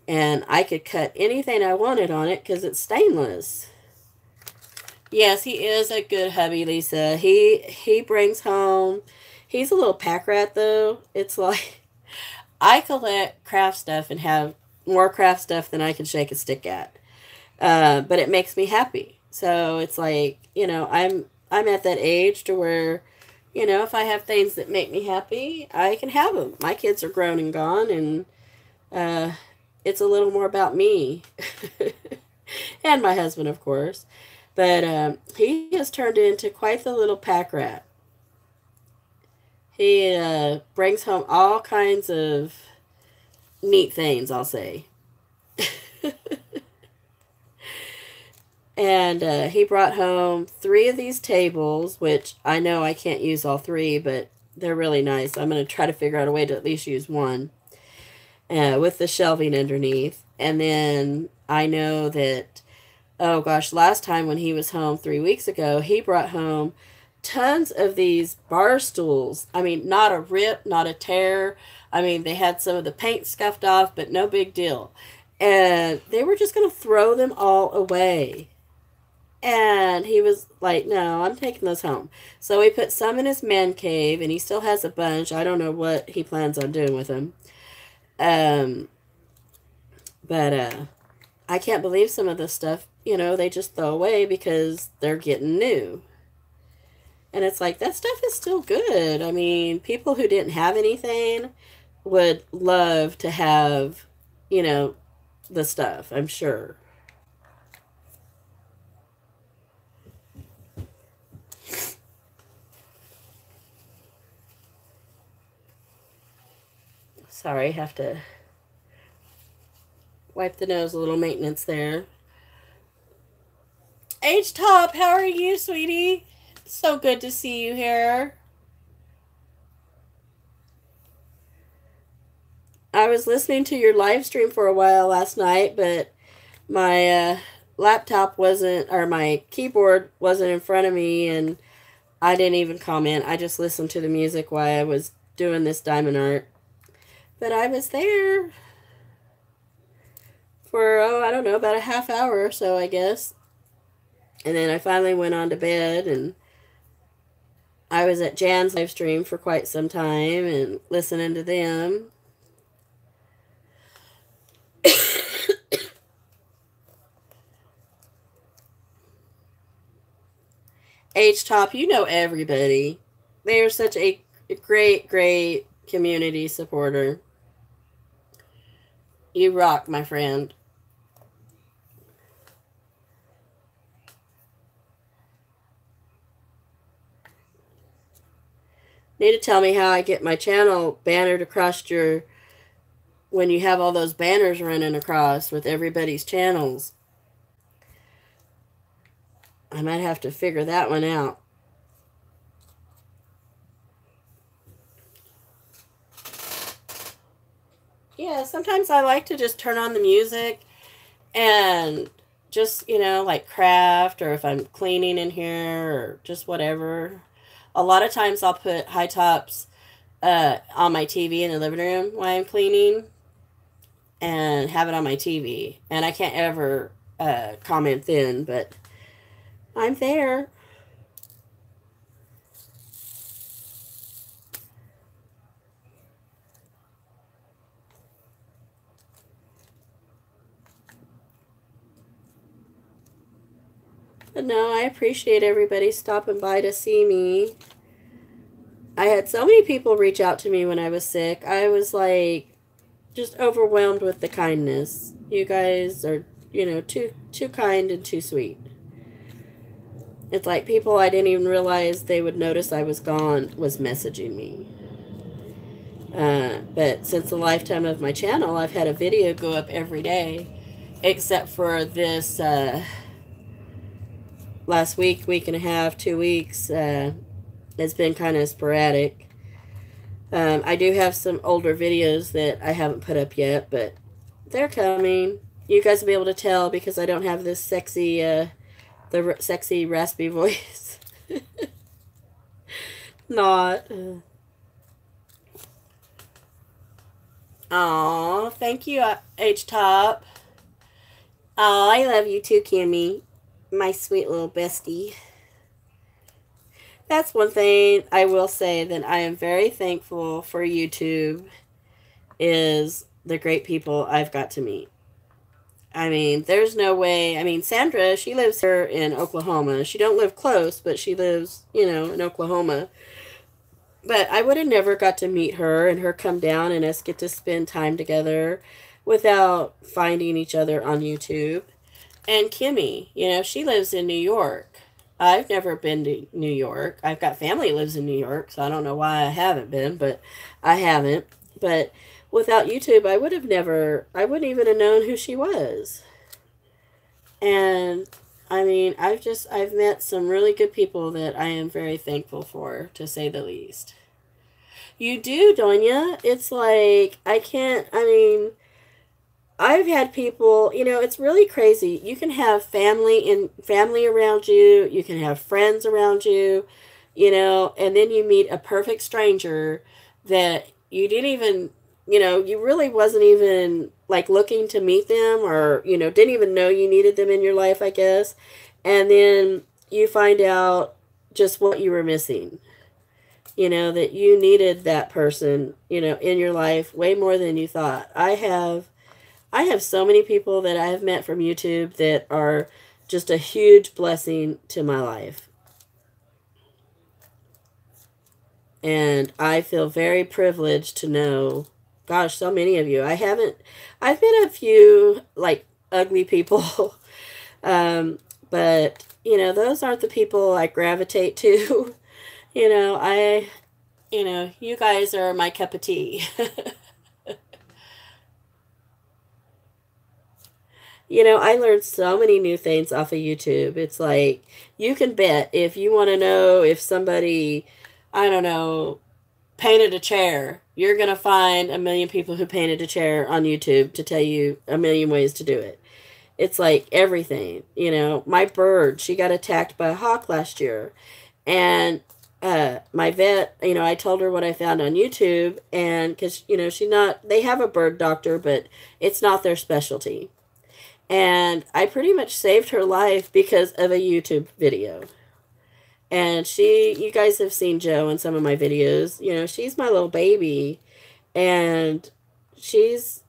and I could cut anything I wanted on it because it's stainless. Yes, he is a good hubby, Lisa. He brings home. He's a little pack rat, though. It's like I collect craft stuff and have more craft stuff than I can shake a stick at. But it makes me happy. So it's like, I'm at that age to where, if I have things that make me happy, I can have them. My kids are grown and gone, and it's a little more about me and my husband, of course. But he has turned into quite the little pack rat. He brings home all kinds of neat things, I'll say. And he brought home 3 of these tables, which I know I can't use all 3, but they're really nice. I'm going to try to figure out a way to at least use one with the shelving underneath. And then I know that, oh gosh, last time when he was home 3 weeks ago, he brought home tons of these bar stools. I mean, not a rip, not a tear. I mean, they had some of the paint scuffed off, but no big deal. And they were just going to throw them all away. And he was like, no, I'm taking those home. So he put some in his man cave, and he still has a bunch. I don't know what he plans on doing with them. But I can't believe some of this stuff, they just throw away because they're getting new. And it's like, that stuff is still good. I mean, people who didn't have anything would love to have, the stuff, I'm sure. Sorry, have to wipe the nose, a little maintenance there. H-Top, how are you, sweetie? So good to see you here. I was listening to your live stream for a while last night, but my laptop wasn't, or my keyboard wasn't in front of me, and I didn't even comment. I just listened to the music while I was doing this diamond art. But I was there for, I don't know, about a half hour or so, I guess. And then I finally went on to bed, and I was at Jan's live stream for quite some time and listening to them. H-Top, you know everybody. They are such a great, great community supporter. You rock, my friend. Need to tell me how I get my channel bannered across your, when you have all those banners running across with everybody's channels. I might have to figure that one out. Yeah, sometimes I like to just turn on the music and just, you know, like craft, or if I'm cleaning in here or just whatever. A lot of times I'll put high tops on my TV in the living room while I'm cleaning and have it on my TV. And I can't ever comment then, but I'm there. But no, I appreciate everybody stopping by to see me. I had so many people reach out to me when I was sick. I was like just overwhelmed with the kindness. You guys are, you know, too kind and too sweet. It's like people I didn't even realize they would notice I was gone was messaging me. But since the lifetime of my channel, I've had a video go up every day, except for this last week and a half, 2 weeks. It's been kind of sporadic. I do have some older videos that I haven't put up yet, but they're coming. You guys will be able to tell because I don't have this sexy, the sexy raspy voice. Not. Aw, thank you, H-Top. Oh, I love you too, Kimmy. My sweet little bestie. That's one thing I will say that I am very thankful for YouTube is the great people I've got to meet. I mean, there's no way. I mean, Sandra, she lives here in Oklahoma. She don't live close, but she lives, you know, in Oklahoma. But I would have never got to meet her and her come down and us get to spend time together without finding each other on YouTube. And Kimmy, you know, she lives in New York. I've never been to New York. I've got family that lives in New York, so I don't know why I haven't been, but I haven't. But without YouTube, I wouldn't even have known who she was. And I mean, I've met some really good people that I am very thankful for, to say the least. You do, Donya. It's like, I've had people, you know, it's really crazy. You can have family around you, you can have friends around you, you know, and then you meet a perfect stranger that you didn't even, you know, you really wasn't even like looking to meet them, or, you know, didn't even know you needed them in your life, I guess. And then you find out just what you were missing. You know, that you needed that person, you know, in your life way more than you thought. I have so many people that I have met from YouTube that are just a huge blessing to my life. And I feel very privileged to know, gosh, so many of you. I've met a few, like, ugly people. But, you know, those aren't the people I gravitate to. You know, you guys are my cup of tea. You know, I learned so many new things off of YouTube. It's like, you can bet if you want to know if somebody, I don't know, painted a chair, you're going to find a million people who painted a chair on YouTube to tell you a million ways to do it. It's like everything. You know, my bird, she got attacked by a hawk last year. And my vet, you know, I told her what I found on YouTube. And because, you know, they have a bird doctor, but it's not their specialty. And I pretty much saved her life because of a YouTube video. And you guys have seen Joe in some of my videos. You know, she's my little baby. And she's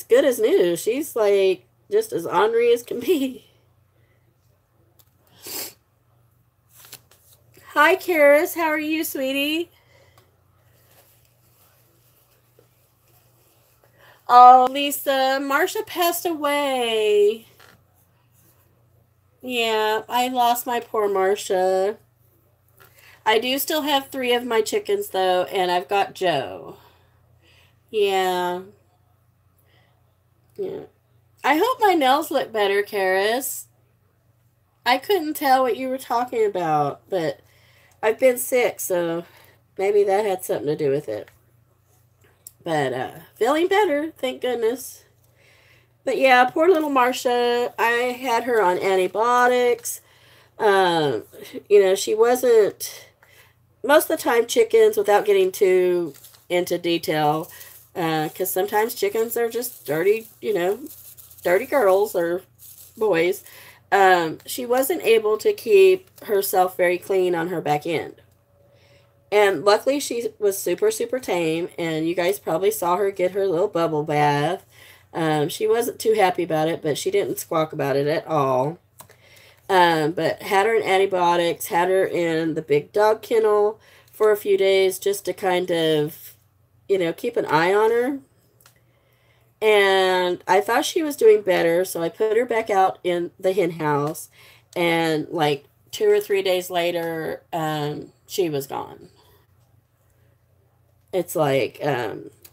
good as new. She's like just as ornery as can be. Hi, Karis. How are you, sweetie? Oh, Lisa, Marsha passed away. Yeah, I lost my poor Marsha. I do still have 3 of my chickens, though, and I've got Joe. Yeah. Yeah. I hope my nails look better, Karis. I couldn't tell what you were talking about, but I've been sick, so maybe that had something to do with it. But feeling better, thank goodness. But yeah, poor little Marsha. I had her on antibiotics. Um, you know, she wasn't most of the time chickens, without getting too into detail, because sometimes chickens are just dirty, you know, dirty girls or boys. She wasn't able to keep herself very clean on her back end. And luckily, she was super, super tame, and you guys probably saw her get her little bubble bath. She wasn't too happy about it, but she didn't squawk about it at all. But had her in antibiotics, had her in the big dog kennel for a few days just to kind of, you know, keep an eye on her. And I thought she was doing better, so I put her back out in the hen house. And like 2 or 3 days later, she was gone. It's like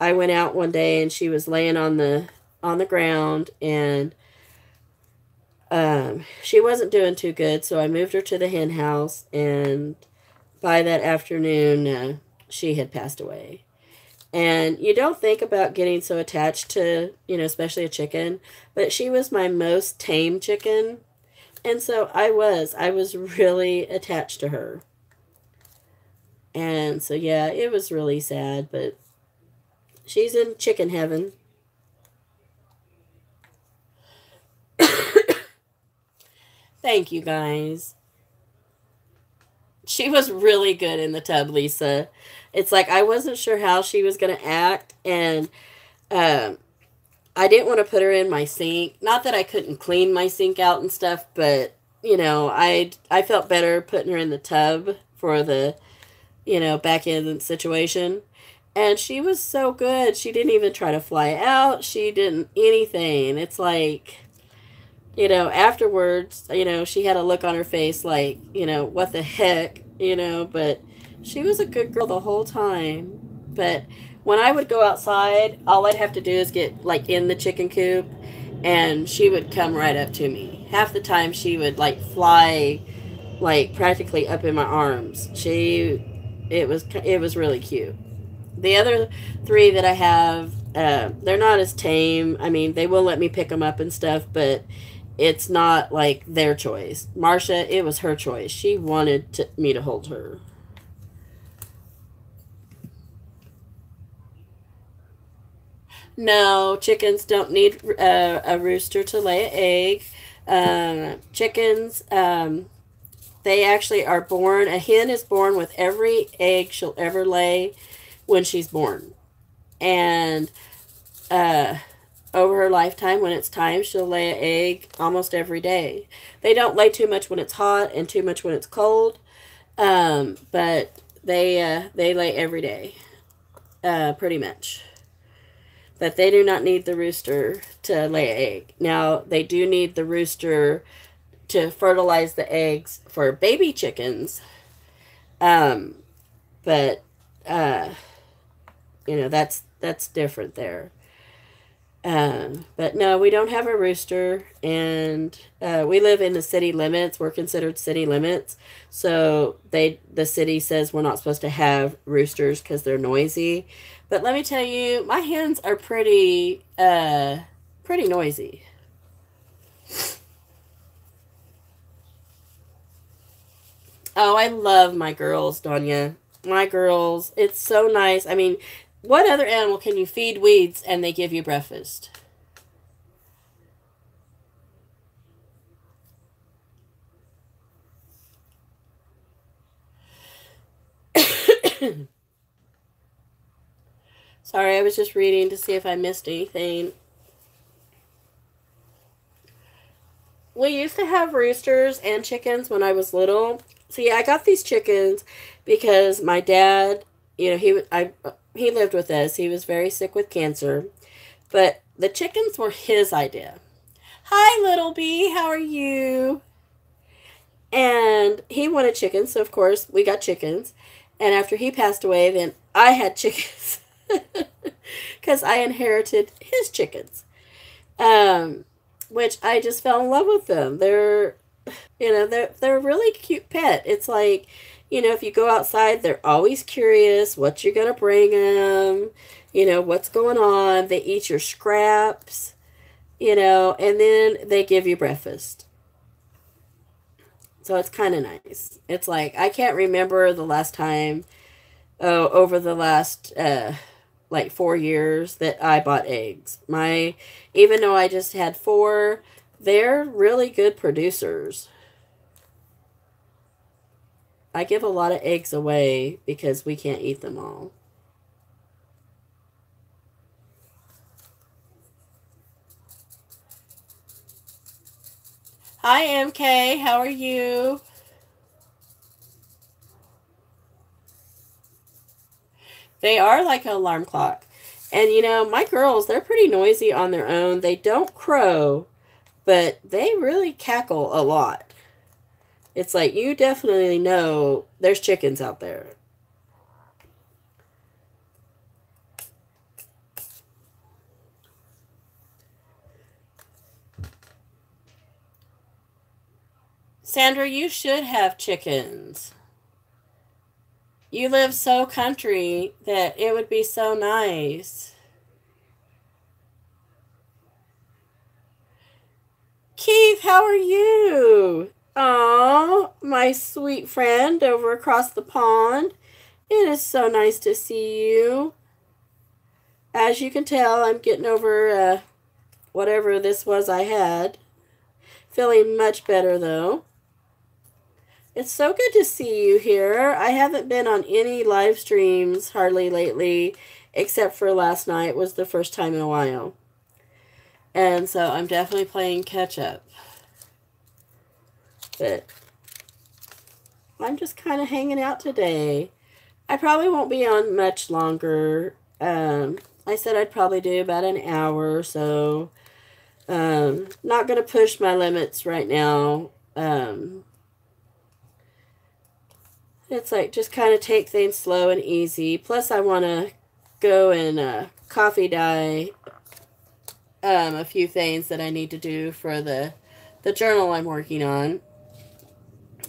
I went out one day and she was laying on the ground, and she wasn't doing too good, so I moved her to the hen house, and by that afternoon, she had passed away. And you don't think about getting so attached to, you know, especially a chicken, but she was my most tame chicken, and so I was really attached to her. And so yeah, it was really sad, but she's in chicken heaven. Thank you guys. She was really good in the tub, Lisa. It's like I wasn't sure how she was going to act, and um, I didn't want to put her in my sink. Not that I couldn't clean my sink out and stuff, but you know, I felt better putting her in the tub for the, you know, back end situation. And she was so good. She didn't even try to fly out. She didn't anything. It's like, you know, afterwards, you know, she had a look on her face like, you know, what the heck, you know, but she was a good girl the whole time. But when I would go outside, all I'd have to do is get like in the chicken coop, and she would come right up to me. Half the time she would like fly like practically up in my arms. It was really cute. The other 3 that I have, they're not as tame. I mean, they will let me pick them up and stuff, but it's not like their choice. Marsha, it was her choice. She wanted me to hold her. No, chickens don't need a rooster to lay an egg. Chickens, they actually are born. A hen is born with every egg she'll ever lay when she's born. And uh, over her lifetime, when it's time, she'll lay an egg almost every day. They don't lay too much when it's hot and too much when it's cold, but they lay every day, pretty much. But they do not need the rooster to lay an egg. Now, they do need the rooster to fertilize the eggs for baby chickens. Um, but you know, that's different there. But no, we don't have a rooster, and we live in the city limits. We're considered city limits, so the city says we're not supposed to have roosters because they're noisy. But let me tell you, my hens are pretty noisy. Oh, I love my girls, Donya. My girls, it's so nice. I mean, what other animal can you feed weeds and they give you breakfast? Sorry, I was just reading to see if I missed anything. We used to have roosters and chickens when I was little. So yeah, I got these chickens because my dad, he lived with us. He was very sick with cancer, but the chickens were his idea. Hi, little bee, how are you? And he wanted chickens, so of course we got chickens. And after he passed away, then I had chickens because I inherited his chickens. Um, which I just fell in love with them. They're a really cute pet. It's like, if you go outside, they're always curious what you're gonna bring them. What's going on. They eat your scraps. And then they give you breakfast. So it's kind of nice. It's like I can't remember the last time, over the last like 4 years that I bought eggs. Even though I just had four, they're really good producers. I give a lot of eggs away because we can't eat them all. Hi, MK. How are you? They are like an alarm clock. And my girls, they're pretty noisy on their own. They don't crow, but they really cackle a lot. It's like you definitely know there's chickens out there. Sandra, you should have chickens. You live so country that it would be so nice. Keith, how are you? Oh, my sweet friend over across the pond. It is so nice to see you. As you can tell, I'm getting over whatever this was I had. Feeling much better though. It's so good to see you here. I haven't been on any live streams hardly lately, except for last night was the first time in a while. And so I'm definitely playing catch up. But I'm just kind of hanging out today. I probably won't be on much longer. I said I'd probably do about an hour or so. Not going to push my limits right now. It's like just kind of take things slow and easy. Plus, I want to go and coffee dye a few things that I need to do for the journal I'm working on.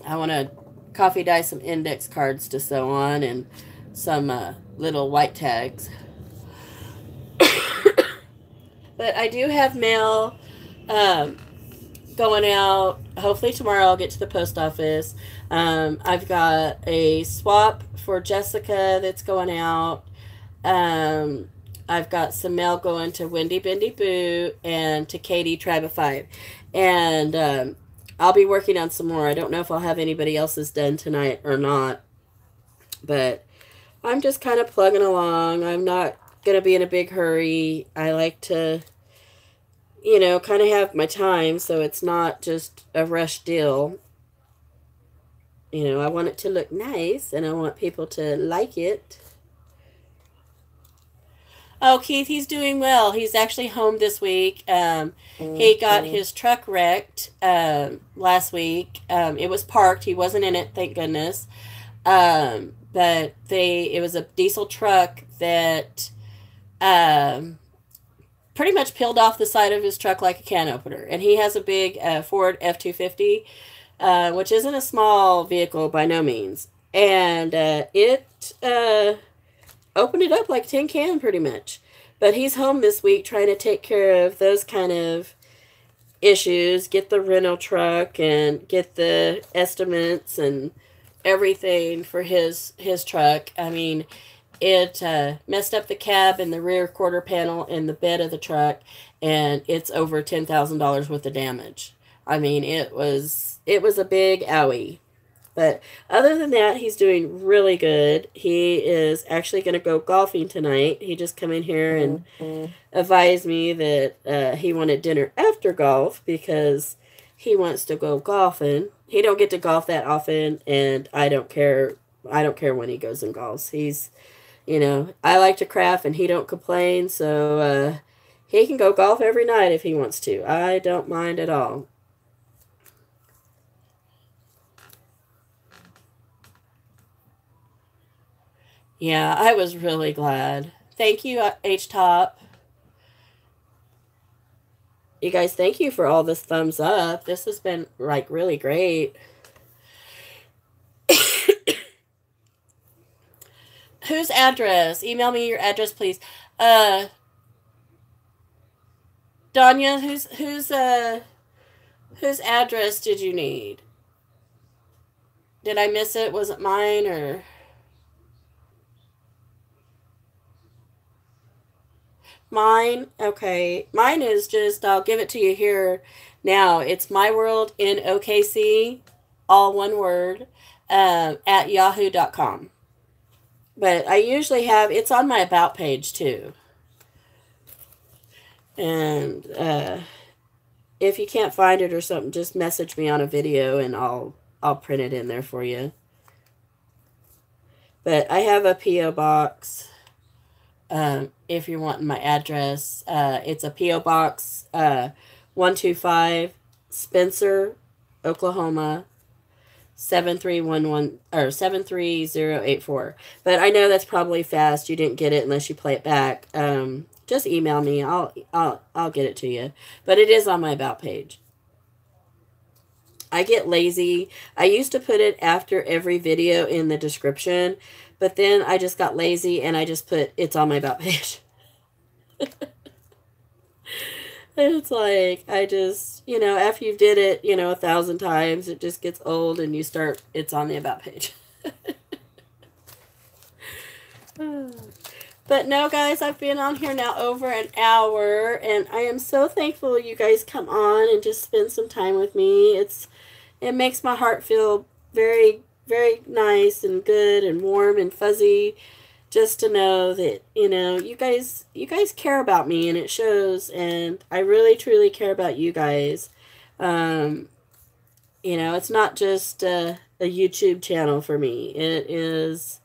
I want to coffee dye some index cards to sew on and some little white tags. But I do have mail um, going out. Hopefully tomorrow I'll get to the post office. I've got a swap for Jessica that's going out. Um, I've got some mail going to Wendy Bendy Boo and to Katie Tribe of Five. And I'll be working on some more. I don't know if I'll have anybody else's done tonight or not. But I'm just kind of plugging along. I'm not going to be in a big hurry. I like to, kind of have my time so it's not just a rush deal. I want it to look nice and I want people to like it. Oh, Keith, he's doing well. He's actually home this week. He got his truck wrecked last week. It was parked. He wasn't in it, thank goodness. But it was a diesel truck that pretty much peeled off the side of his truck like a can opener. And he has a big Ford F-250, which isn't a small vehicle by no means. And it opened it up like a tin can pretty much. But he's home this week trying to take care of those kind of issues, get the rental truck and get the estimates and everything for his truck. I mean, it messed up the cab and the rear quarter panel and the bed of the truck, and it's over $10,000 worth of damage. I mean, it was a big owie. But other than that, he's doing really good. He is actually going to go golfing tonight. He just come in here and advised me that he wanted dinner after golf because he wants to go golfing. He don't get to golf that often, and I don't care. I don't care when he goes and golfs. He's, you know, I like to craft, and he don't complain, so he can go golf every night if he wants to. I don't mind at all. Yeah, I was really glad. Thank you, H-Top. You guys, thank you for all this thumbs up. This has been, like, really great. Whose address? Email me your address, please. Danya, whose address did you need? Did I miss it? Was it mine or... Mine? Okay. Mine is just, I'll give it to you here now. It's My World in OKC, all one word, at yahoo.com. But I usually have, it's on my About page too. And if you can't find it or something, just message me on a video and I'll print it in there for you. But I have a P.O. box. If you're wanting my address, it's a P.O. Box 125, Spencer, Oklahoma 73084. But I know that's probably fast. You didn't get it unless you play it back. Just email me. I'll get it to you. But it is on my About page. I get lazy. I used to put it after every video in the description, but then I just got lazy and I just put it's on my About page. And it's like, I just, you know, after you've did it, you know, 1,000 times, it just gets old and you start, it's on the About page. But no, guys, I've been on here now over an hour, and I am so thankful you guys come on and just spend some time with me. It makes my heart feel very, very nice and good and warm and fuzzy just to know that, you know, you guys care about me, and it shows, and I really, truly care about you guys. You know, it's not just a YouTube channel for me. It is,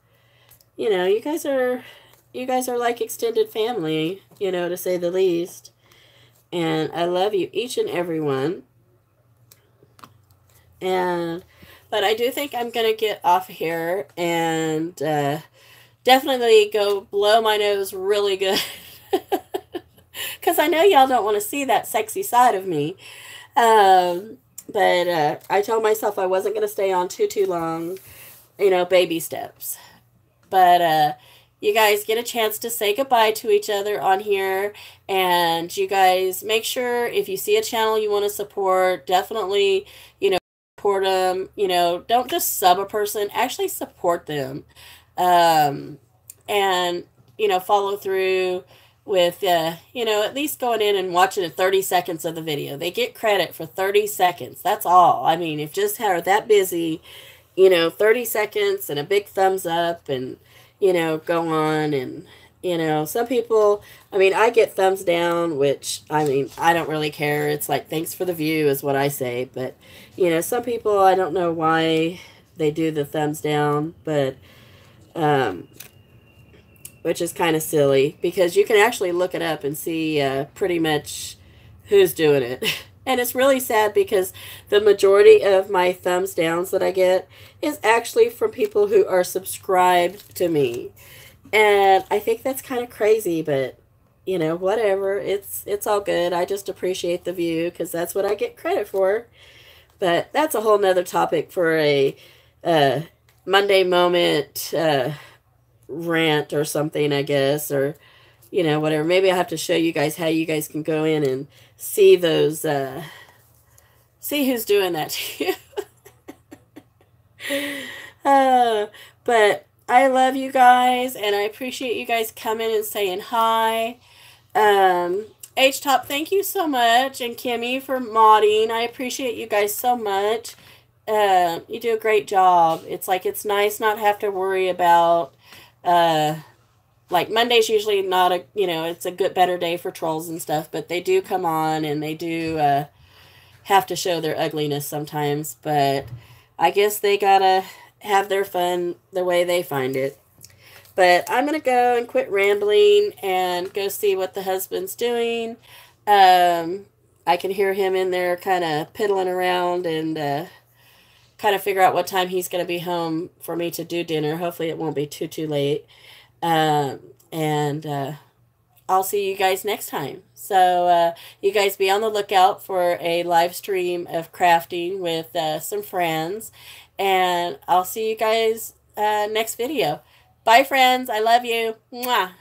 you know, you guys are like extended family, you know, to say the least. And I love you, each and every one. But I do think I'm going to get off here and definitely go blow my nose really good. Because I know y'all don't want to see that sexy side of me. But I told myself I wasn't going to stay on too long. You know, baby steps. But you guys get a chance to say goodbye to each other on here. And you guys make sure if you see a channel you want to support, definitely, you know, support them. You know, don't just sub a person. Actually support them. And, you know, follow through with, you know, at least going in and watching 30 seconds of the video. They get credit for 30 seconds. That's all. I mean, if just are that busy, you know, 30 seconds and a big thumbs up and, you know, go on. And, you know, some people, I mean, I get thumbs down, which, I mean, I don't really care. It's like, thanks for the view is what I say. But, you know, some people, I don't know why they do the thumbs down, but, which is kind of silly because you can actually look it up and see pretty much who's doing it. And it's really sad because the majority of my thumbs downs that I get is actually from people who are subscribed to me. And I think that's kind of crazy, but you know, whatever. It's all good. I just appreciate the view because that's what I get credit for. But that's a whole nother topic for a uh, Monday moment rant or something, I guess, or you know, whatever. Maybe I'll have to show you guys how you guys can go in and see those, see who's doing that to you. uh, but I love you guys, and I appreciate you guys coming and saying hi. Um, H Top, thank you so much, and Kimmy for modding. I appreciate you guys so much. You do a great job. It's like it's nice not have to worry about like Monday's usually not a, you know, it's a good better day for trolls and stuff, but they do come on and they do have to show their ugliness sometimes, but I guess they gotta have their fun the way they find it. But I'm gonna go and quit rambling and go see what the husband's doing. I can hear him in there kind of piddling around and kind of figure out what time he's gonna be home for me to do dinner. Hopefully it won't be too late. And I'll see you guys next time. So you guys be on the lookout for a live stream of crafting with some friends. And I'll see you guys next video. Bye, friends. I love you. Mwah.